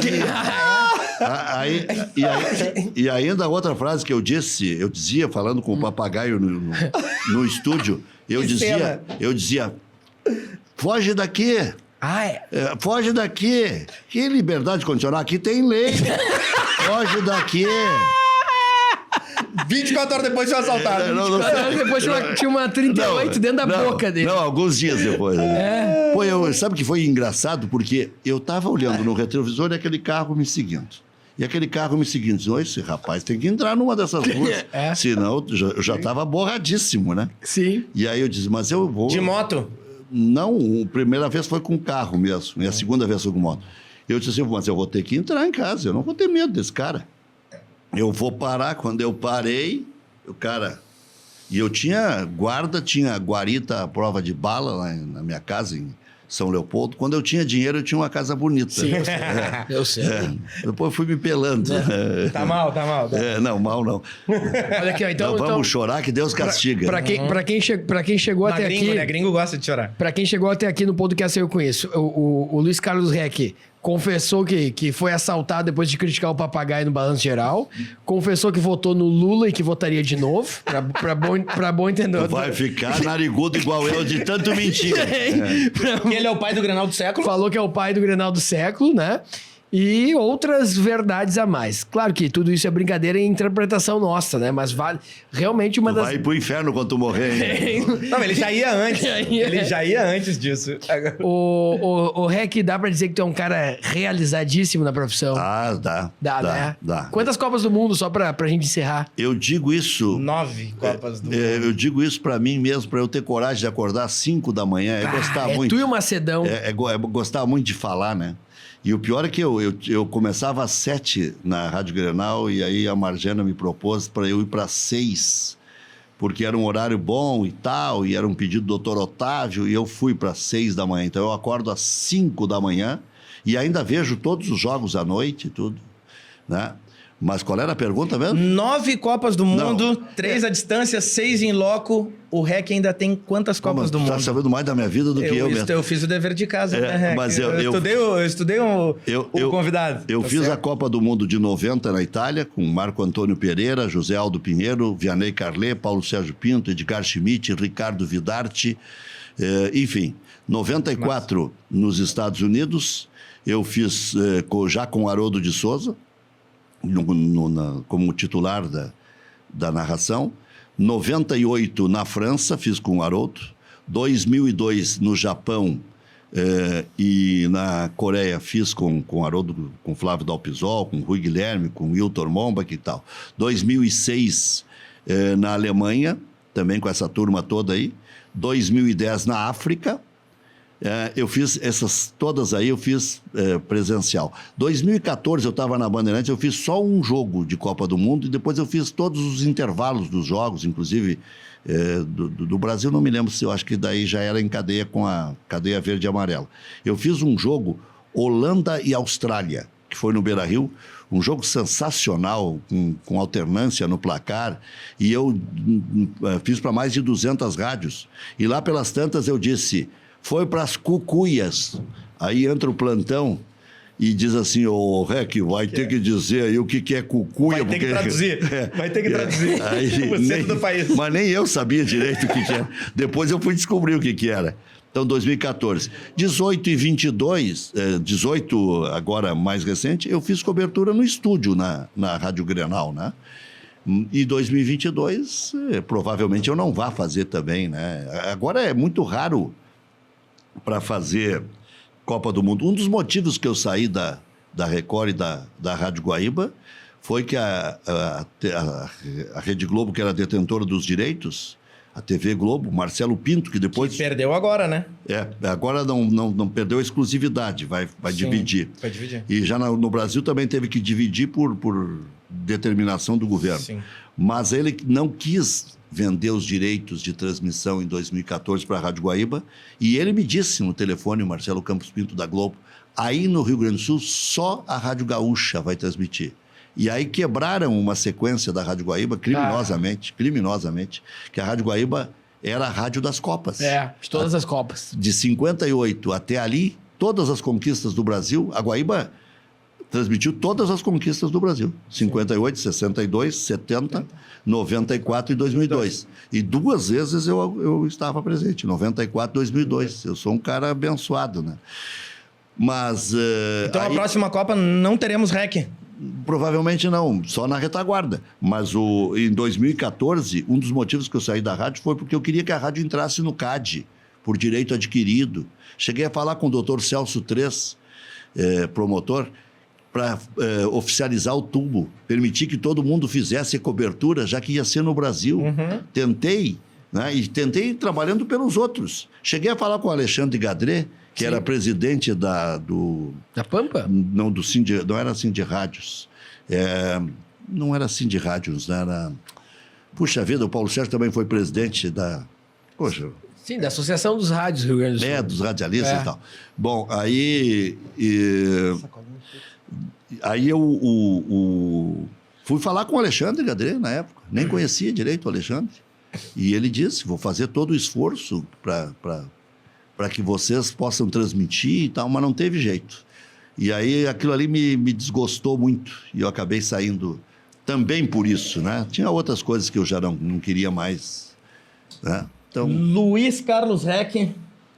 E ainda a outra frase que eu dizia, falando com o papagaio no estúdio, eu dizia, foge daqui. Ah, é? Foge daqui. Que liberdade condicional? Aqui tem lei. Foge daqui. 24 horas depois foi assaltado. Depois tinha uma 38 dentro da boca dele. Não, alguns dias depois. Pô, sabe que foi engraçado? Porque eu tava olhando no retrovisor e aquele carro me seguindo. E aquele carro me seguindo. Disse, esse rapaz tem que entrar numa dessas ruas. Senão eu já tava borradíssimo, né? Sim. E aí eu disse, mas eu vou... De moto? Não, a primeira vez foi com carro mesmo. E a segunda vez foi com moto. Eu disse assim, mas eu vou ter que entrar em casa. Eu não vou ter medo desse cara. Eu vou parar. Quando eu parei, o cara... E eu tinha guarita à prova de bala lá na minha casa, em São Leopoldo. Quando eu tinha dinheiro, eu tinha uma casa bonita. Sim, eu sei. Depois eu fui me pelando. Tá mal. Não, mal não. Olha aqui, ó, então... Vamos chorar que Deus castiga. Pra quem chegou até aqui... Né? Gringo gosta de chorar. Pra quem chegou até aqui no podcast Eu Conheço, o Luiz Carlos Reck confessou que foi assaltado depois de criticar o papagaio no Balanço Geral. Confessou que votou no Lula e que votaria de novo. Pra bom entendedor. Vai ficar narigudo igual eu de tanto mentir. Porque ele é o pai do Grenal do século. Falou que é o pai do Grenal do século, né? E outras verdades a mais. Claro que tudo isso é brincadeira e interpretação nossa, né? Mas vale realmente uma das... Vai pro inferno quando tu morrer. Não, ele já ia antes. Ele já ia antes disso. O Rec, dá pra dizer que tu é um cara realizadíssimo na profissão? Dá, né? Dá. Quantas Copas do Mundo, só pra gente encerrar? Eu digo isso... 9 Copas do Mundo. Eu digo isso pra mim mesmo, pra eu ter coragem de acordar às 5 da manhã. É gostar muito. Tu e o Macedão. É gostar muito de falar, né? E o pior é que eu começava às 7 na Rádio Grenal e aí a Marjana me propôs para eu ir para 6, porque era um horário bom e tal, e era um pedido do Dr. Otávio, e eu fui para 6 da manhã. Então eu acordo às 5 da manhã e ainda vejo todos os jogos à noite e tudo, né? Mas qual era a pergunta mesmo? 9 Copas do Mundo, 3 à distância, 6 em loco. O Rec ainda tem quantas Copas do Mundo? Você está sabendo mais da minha vida do que eu mesmo. Eu fiz o dever de casa, né, Rec? Mas eu estudei o convidado. Eu fiz a Copa do Mundo de 90 na Itália, com Marco Antônio Pereira, José Aldo Pinheiro, Vianney Carlet, Paulo Sérgio Pinto, Edgar Schmidt, Ricardo Vidarte, enfim. 94 nos Estados Unidos, eu fiz já com Haroldo de Souza, como titular da narração. 98 na França, fiz com o Haroldo. 2002 no Japão e na Coreia fiz com o Haroldo, com Flávio Dalpisol, com Rui Guilherme, com Wilton Mombach e tal. 2006 na Alemanha, também com essa turma toda aí. 2010 na África. Eu fiz essas todas aí, eu fiz presencial. 2014 eu estava na Bandeirantes, eu fiz só um jogo de Copa do Mundo e depois eu fiz todos os intervalos dos jogos, inclusive do Brasil, não me lembro se eu acho que daí já era em cadeia com a cadeia verde e amarela. Eu fiz um jogo Holanda e Austrália, que foi no Beira-Rio, um jogo sensacional, com alternância no placar, e eu fiz para mais de 200 rádios. E lá pelas tantas eu disse... Foi para as cucuias. Aí entra o plantão e diz assim, ô Rec, vai ter que dizer aí o que é cucuia. Vai ter que traduzir. Vai ter que traduzir. Aí, o centro do país. Mas nem eu sabia direito o que era. Depois eu fui descobrir o que era. Então, 2014. 18 e 22, 18 agora mais recente, eu fiz cobertura no estúdio na Rádio Grenal, né? E 2022, provavelmente eu não vá fazer também, né? Agora é muito raro para fazer Copa do Mundo. Um dos motivos que eu saí da Record e da Rádio Guaíba foi que a Rede Globo, que era detentora dos direitos, a TV Globo, Marcelo Pinto, que depois... Que perdeu agora, né? Agora não perdeu a exclusividade, vai dividir. Vai dividir. E já no Brasil também teve que dividir por determinação do governo. Sim. Mas ele não quis vender os direitos de transmissão em 2014 para a Rádio Guaíba, e ele me disse no telefone, o Marcelo Campos Pinto da Globo, aí no Rio Grande do Sul só a Rádio Gaúcha vai transmitir. E aí quebraram uma sequência da Rádio Guaíba criminosamente, que a Rádio Guaíba era a rádio das Copas. De todas as Copas. De 58 até ali, todas as conquistas do Brasil, a Guaíba transmitiu todas as conquistas do Brasil. 58, 62, 70, 94 e 2002. E 2 vezes eu estava presente, 94 e 2002. Eu sou um cara abençoado, né? Mas... Então, a próxima Copa não teremos REC? Provavelmente não, só na retaguarda. Mas em 2014, um dos motivos que eu saí da rádio foi porque eu queria que a rádio entrasse no CAD, por direito adquirido. Cheguei a falar com o doutor Celso Tres, promotor, para oficializar o tubo, permitir que todo mundo fizesse cobertura, já que ia ser no Brasil. Tentei, né? E tentei trabalhando pelos outros. Cheguei a falar com o Alexandre Gadret, que era presidente da Pampa? Não, não era assim de rádios. Não era assim de rádios, era... Puxa vida, o Paulo Sérgio também foi presidente da... Poxa... Sim, da Associação dos Rádios do Rio Grande do Sul. Dos radialistas e tal. Bom, aí... Aí eu fui falar com o Alexandre Gadret na época. Nem conhecia direito o Alexandre. E ele disse, vou fazer todo o esforço para que vocês possam transmitir e tal, mas não teve jeito. E aí aquilo ali me desgostou muito e eu acabei saindo também por isso, né? Tinha outras coisas que eu já não queria mais, né? Então... Luiz Carlos Reck,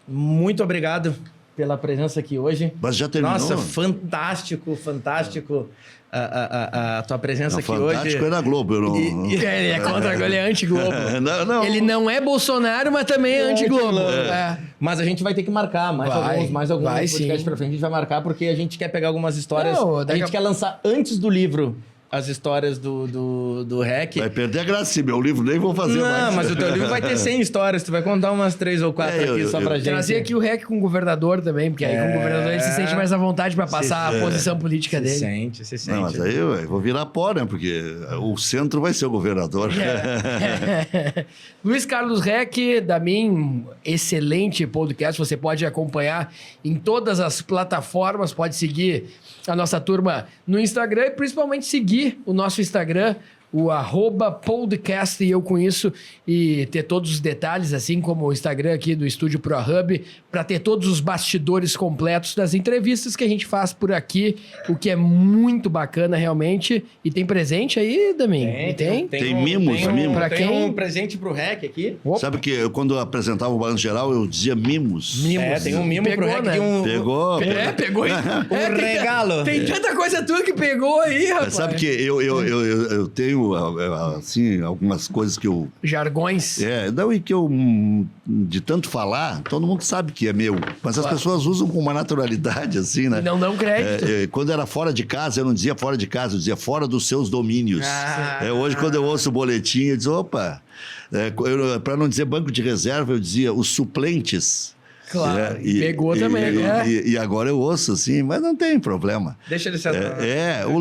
muito obrigado pela presença aqui hoje. Mas já terminou? Nossa, fantástico a tua presença aqui hoje. Fantástico é na Globo. Eu não... Ele é contra, ele é anti-Globo. Não. Ele não é Bolsonaro, mas também é anti-Globo. Mas a gente vai ter que marcar mais alguns podcasts pra frente. A gente vai marcar porque a gente quer pegar algumas histórias. A gente quer lançar antes do livro as histórias do REC. Vai perder a graça, se meu livro nem vou fazer mais. Não, mas o teu livro vai ter 100 histórias. Tu vai contar umas 3 ou 4 aqui só pra gente. Trazer aqui o REC com o governador também, porque aí com o governador ele se sente mais à vontade pra passar a posição política dele. Se sente. Não, mas aí eu vou virar pó, né? Porque o centro vai ser o governador. Luiz Carlos Reck, da mim, excelente podcast. Você pode acompanhar em todas as plataformas, pode seguir a nossa turma no Instagram e principalmente seguir o nosso Instagram, o @podcast, e eu com isso, e ter todos os detalhes, assim como o Instagram aqui do Estúdio ProHub, para ter todos os bastidores completos das entrevistas que a gente faz por aqui, o que é muito bacana realmente. E tem presente aí, Damin? Tem mimos. Pra quem? Tem um presente pro REC aqui. Opa. Sabe que quando eu apresentava o Balanço Geral, eu dizia mimos. Tem um mimo pro REC. Né? Pegou. Pegou. Um regalo. Tem tanta coisa tua que pegou aí, rapaz. Sabe que eu tenho, assim, algumas coisas que eu... Jargões. E que eu, de tanto falar, todo mundo sabe que é meu. Mas as pessoas usam com uma naturalidade, assim, né? E não dão crédito. Quando era fora de casa, eu não dizia fora de casa, eu dizia fora dos seus domínios. Hoje, quando eu ouço o boletim, eu digo, opa... para não dizer banco de reserva, eu dizia os suplentes. Claro, pegou também. E agora eu ouço, assim, mas não tem problema. Deixa ele ser... O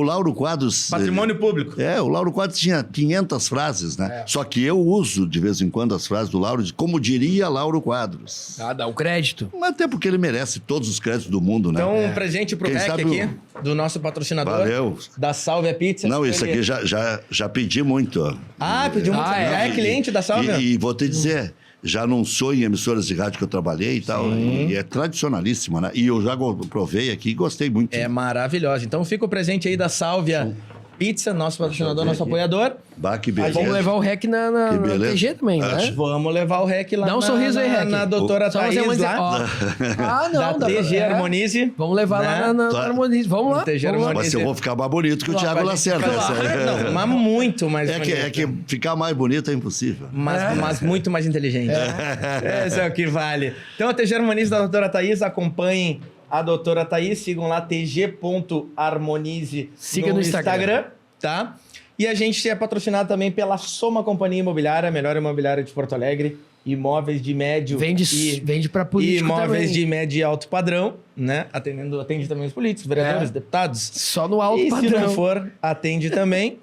Lauro Quadros... Patrimônio público. O Lauro Quadros tinha 500 frases, né? Só que eu uso, de vez em quando, as frases do Lauro, como diria Lauro Quadros. Dá o crédito. Mas até porque ele merece todos os créditos do mundo, né? Então, um presente pro REC aqui, do nosso patrocinador. Valeu. Da Sálvia Pizza. Não, isso aqui já pedi muito, ó. Pediu muito. Já é cliente da Sálvia? E vou te dizer... Já anunciou em emissoras de rádio que eu trabalhei e tal. E é tradicionalíssima, né? E eu já provei aqui e gostei muito. É maravilhosa. Então fica o presente aí da Sálvia Pizza, nosso patrocinador, nosso apoiador. Que beleza. Vamos levar o REC na TG também, né? Vamos levar o REC lá. Dá um sorriso aí, REC. Na doutora Thaís lá. Da TG Harmonize. Vamos levar lá na Harmonize. Vamos lá. Mas eu vou ficar mais bonito que o Thiago Lacerda. Não, mas muito mais bonito. É que ficar mais bonito é impossível. Mas muito mais inteligente. Esse é o que vale. Então, a TG Harmonize da doutora Thaís, acompanhem a doutora Thaís, sigam lá tg.harmonize no Instagram, tá? E a gente é patrocinado também pela Soma Companhia Imobiliária, a melhor imobiliária de Porto Alegre, imóveis de médio vende para político imóveis também. de médio e alto padrão, né? Atende também os políticos, vereadores, deputados. Só no alto padrão. E se padrão. não for, atende também.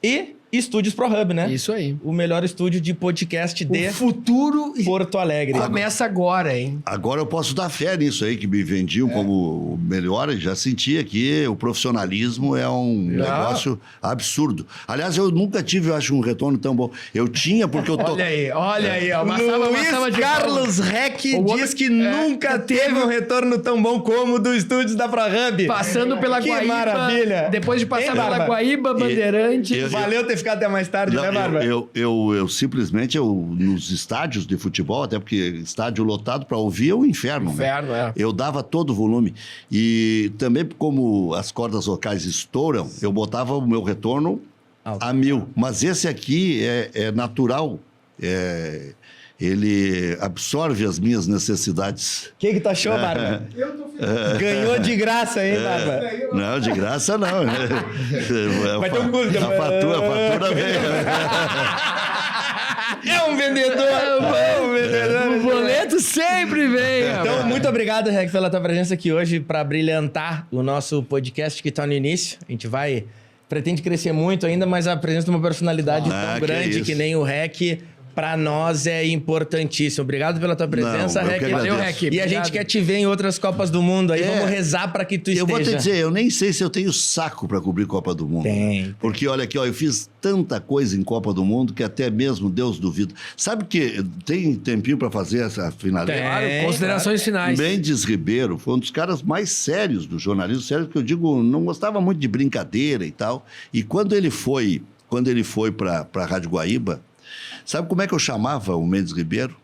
E Estúdios ProHub, né? Isso aí. O melhor estúdio de podcast de O futuro Porto Alegre. começa agora, hein? Agora eu posso dar fé nisso aí, que me vendiam como o melhor, e já sentia que o profissionalismo é um negócio absurdo. Aliás, eu nunca tive, eu acho, um retorno tão bom. Eu tinha, porque eu tô... Olha aí, ó. Uma salva de Carlos palmas. Reck O diz outro- que nunca teve um retorno tão bom como o do Estúdios da ProHub. Passando pela Que Guaíba. maravilha. Depois de passar Hein, pela Barba? Guaíba, Bandeirante. Valeu ter ficado até mais tarde, Não, né, Barba? eu simplesmente, nos estádios de futebol, até porque estádio lotado para ouvir é um inferno. Inferno, né? é. Eu dava todo o volume. E também, como as cordas vocais estouram, eu botava o meu retorno a 1000. Mas esse aqui é natural. Ele absorve as minhas necessidades. O que tu achou, Barba? Ganhou de graça, hein, Barba? Não, de graça não. Vai ter um custo. A fatura veio. É um vendedor. O boleto sempre vem. Então, muito obrigado, Reck, pela tua presença aqui hoje para brilhantar o nosso podcast que está no início. A gente pretende crescer muito ainda, mas a presença de uma personalidade tão grande que nem o Reck, para nós é importantíssimo. Obrigado pela tua presença, Não, eu que Reck. agradeço. Valeu, Reck. E a Obrigado. gente quer te ver em outras Copas do Mundo aí. É. Vamos rezar para que tu esteja. Eu vou te dizer, eu nem sei se eu tenho saco para cobrir Copa do Mundo. Tem. Porque olha aqui, ó, eu fiz tanta coisa em Copa do Mundo que até mesmo Deus duvida. Sabe que tem tempinho para fazer essa finaleira? Claro, considerações finais. Mendes Ribeiro foi um dos caras mais sérios do jornalismo, sério que eu digo, não gostava muito de brincadeira e tal. E quando ele foi para a Rádio Guaíba, sabe como é que eu chamava o Mendes Ribeiro?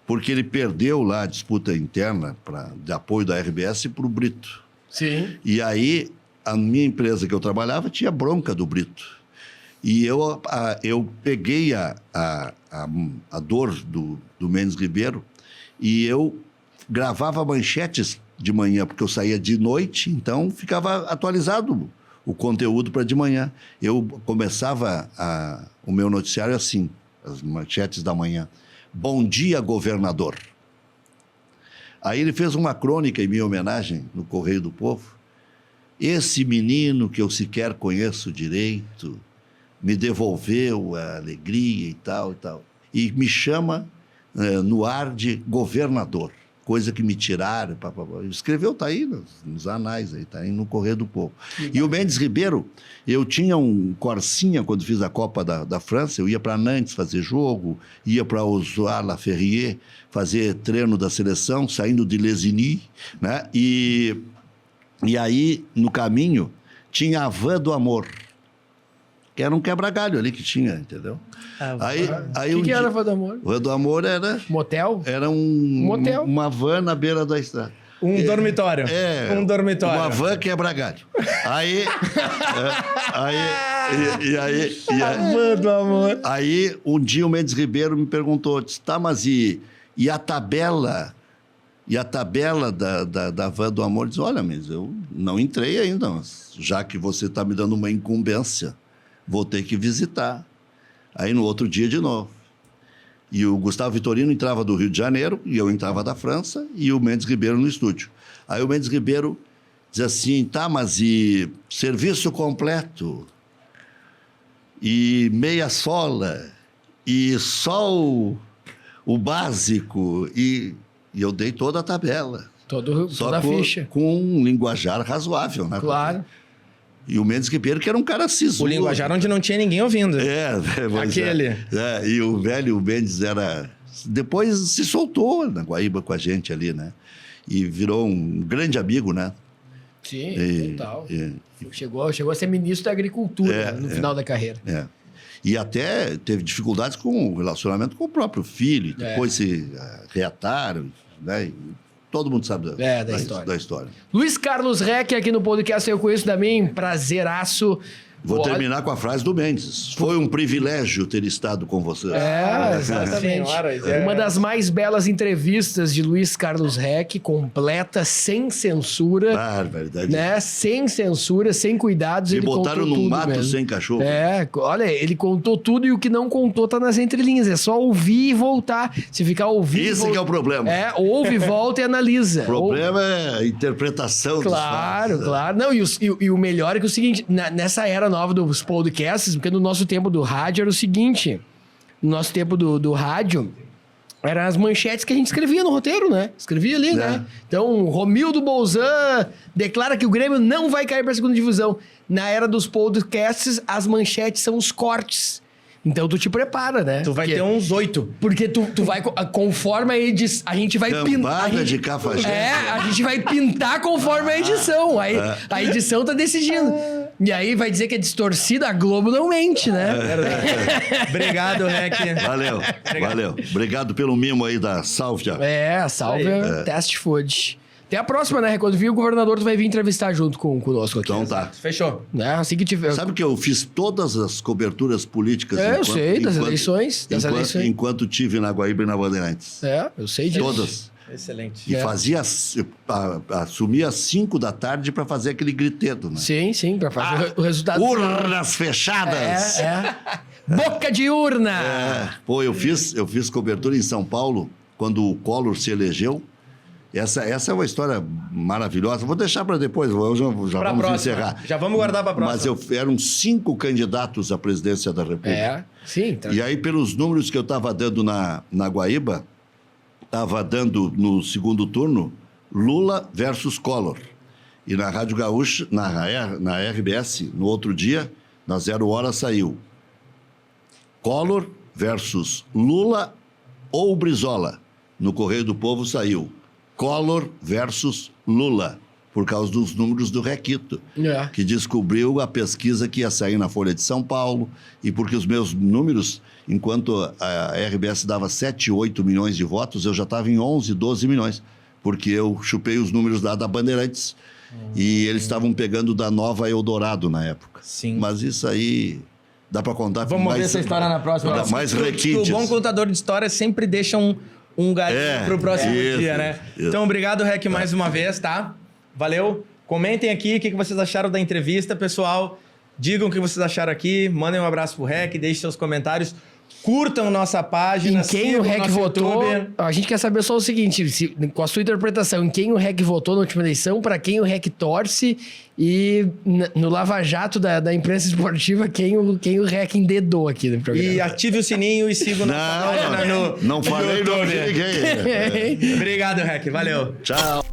Porque ele perdeu lá a disputa interna de apoio da RBS para o Brito. Sim. E aí, a minha empresa que eu trabalhava tinha bronca do Brito. E eu peguei a dor do Mendes Ribeiro e eu gravava manchetes de manhã, porque eu saía de noite, então ficava atualizado o conteúdo para de manhã. Eu começava o meu noticiário assim, as manchetes da manhã. Bom dia, governador. Aí ele fez uma crônica em minha homenagem no Correio do Povo. Esse menino que eu sequer conheço direito me devolveu a alegria e tal e tal. E me chama no ar de governador, coisa que me tiraram. Escreveu, tá aí nos anais, aí, tá aí no Correio do Povo. E o Mendes Ribeiro, eu tinha um Corsinha quando fiz a Copa da França, eu ia para Nantes fazer jogo, ia para Ozoir-la-Ferrier fazer treino da seleção, saindo de Lesigny, né? E aí, no caminho, tinha a Van do Amor, que era um quebra-galho ali que tinha, entendeu? Aí O que era a Van do Amor? Van do Amor era... Motel? Era Motel? uma van na beira da estrada. Um dormitório. Um dormitório. Uma van quebra-galho. Aí... Van do Amor. Aí, um dia o Mendes Ribeiro me perguntou, disse, tá, mas e a tabela? E a tabela da Van do Amor? Diz, olha, mas eu não entrei ainda, mas já que você está me dando uma incumbência, vou ter que visitar. Aí, no outro dia, de novo. E o Gustavo Vitorino entrava do Rio de Janeiro, e eu entrava da França, e o Mendes Ribeiro no estúdio. Aí o Mendes Ribeiro diz assim, tá, mas e serviço completo? E meia sola? E só o básico? E eu dei toda a tabela. Toda a ficha. Com um linguajar razoável, né? Claro. E o Mendes Ribeiro, que era um cara sisudo. O linguajar onde não tinha ninguém ouvindo. Pois Aquele. E o velho Mendes era... Depois se soltou na Guaíba com a gente ali, né? E virou um grande amigo, né? Sim, total. Chegou a ser ministro da Agricultura no final da carreira. E até teve dificuldades com o relacionamento com o próprio filho. E depois se reataram, né? Todo mundo sabe da história. Luiz Carlos Reck aqui no podcast Eu Conheço da Mim, prazeraço. Vou terminar com a frase do Mendes. Foi um privilégio ter estado com você. Exatamente. Uma das mais belas entrevistas de Luiz Carlos Reck, completa, sem censura. Verdade. Né? Sem censura, sem cuidados. Me ele botaram contou no tudo mato mesmo. sem cachorro. Olha, ele contou tudo e o que não contou tá nas entrelinhas. É só ouvir e voltar. Se ficar ouvindo... Esse que é o problema. Ouve, volta e analisa. O problema é a interpretação dos fatos. Claro. Não, e o melhor é que é o seguinte, nessa era nova dos podcasts, porque no nosso tempo do rádio era o seguinte. No nosso tempo do rádio, eram as manchetes que a gente escrevia no roteiro, né? Escrevia ali, né? Então, Romildo Bolzan declara que o Grêmio não vai cair para a segunda divisão. Na era dos podcasts, as manchetes são os cortes. Então, tu te prepara, né? Tu vai ter uns 8. Porque tu vai... Conforme a edição... A gente vai pintar... de cafajeste. A gente vai pintar conforme a edição. Aí, a edição tá decidindo. E aí vai dizer que é distorcida, a Globo não mente, né? Obrigado, Rec. Valeu. Obrigado pelo mimo aí da Sálvia. A Sálvia Test Food. Até a próxima, né? Quando vir o governador, tu vai vir entrevistar junto conosco aqui. Então tá. Fechou. Né? Assim que tiver... Sabe que eu fiz todas as coberturas políticas... eu sei, das eleições. Enquanto tive na Guaíba e na Bandeirantes. Eu sei disso. Todas. Excelente. E assumia às 5 da tarde para fazer aquele griteto, né? Sim, para fazer o resultado. Urnas fechadas! Boca de urna! Pô, eu fiz cobertura em São Paulo, quando o Collor se elegeu. Essa é uma história maravilhosa. Vou deixar para depois, já vamos encerrar. Já vamos guardar para a próxima. Mas eram 5 candidatos à presidência da República. Sim. Tá. E aí, pelos números que eu estava dando na Guaíba, estava dando no segundo turno Lula versus Collor. E na Rádio Gaúcha, na RBS, no outro dia, na 0 hora, saiu Collor versus Lula ou Brizola. No Correio do Povo saiu Collor versus Lula, por causa dos números do Requito, que descobriu a pesquisa que ia sair na Folha de São Paulo, e porque os meus números, enquanto a RBS dava 7, 8 milhões de votos, eu já estava em 11, 12 milhões, porque eu chupei os números da Bandeirantes, e eles estavam pegando da Nova Eldorado na época. Sim. Mas isso aí... dá para contar. Vamos ver essa história na próxima. Mais requintes. O bom contador de história sempre deixa um galinho pro próximo dia, né? Isso. Então, obrigado, Rec, mais uma vez, tá? Valeu. Comentem aqui o que vocês acharam da entrevista, pessoal. Digam o que vocês acharam aqui. Mandem um abraço pro Rec, deixem seus comentários. Curtam nossa página. Em quem o Rec votou, a gente quer saber só o seguinte, com a sua interpretação, em quem o Rec votou na última eleição, para quem o Rec torce e no Lava-Jato da imprensa esportiva, quem o Rec endedou aqui no programa. E ative o sininho e siga o nosso Não falei nome de ninguém. Obrigado, Rec. Valeu. Tchau.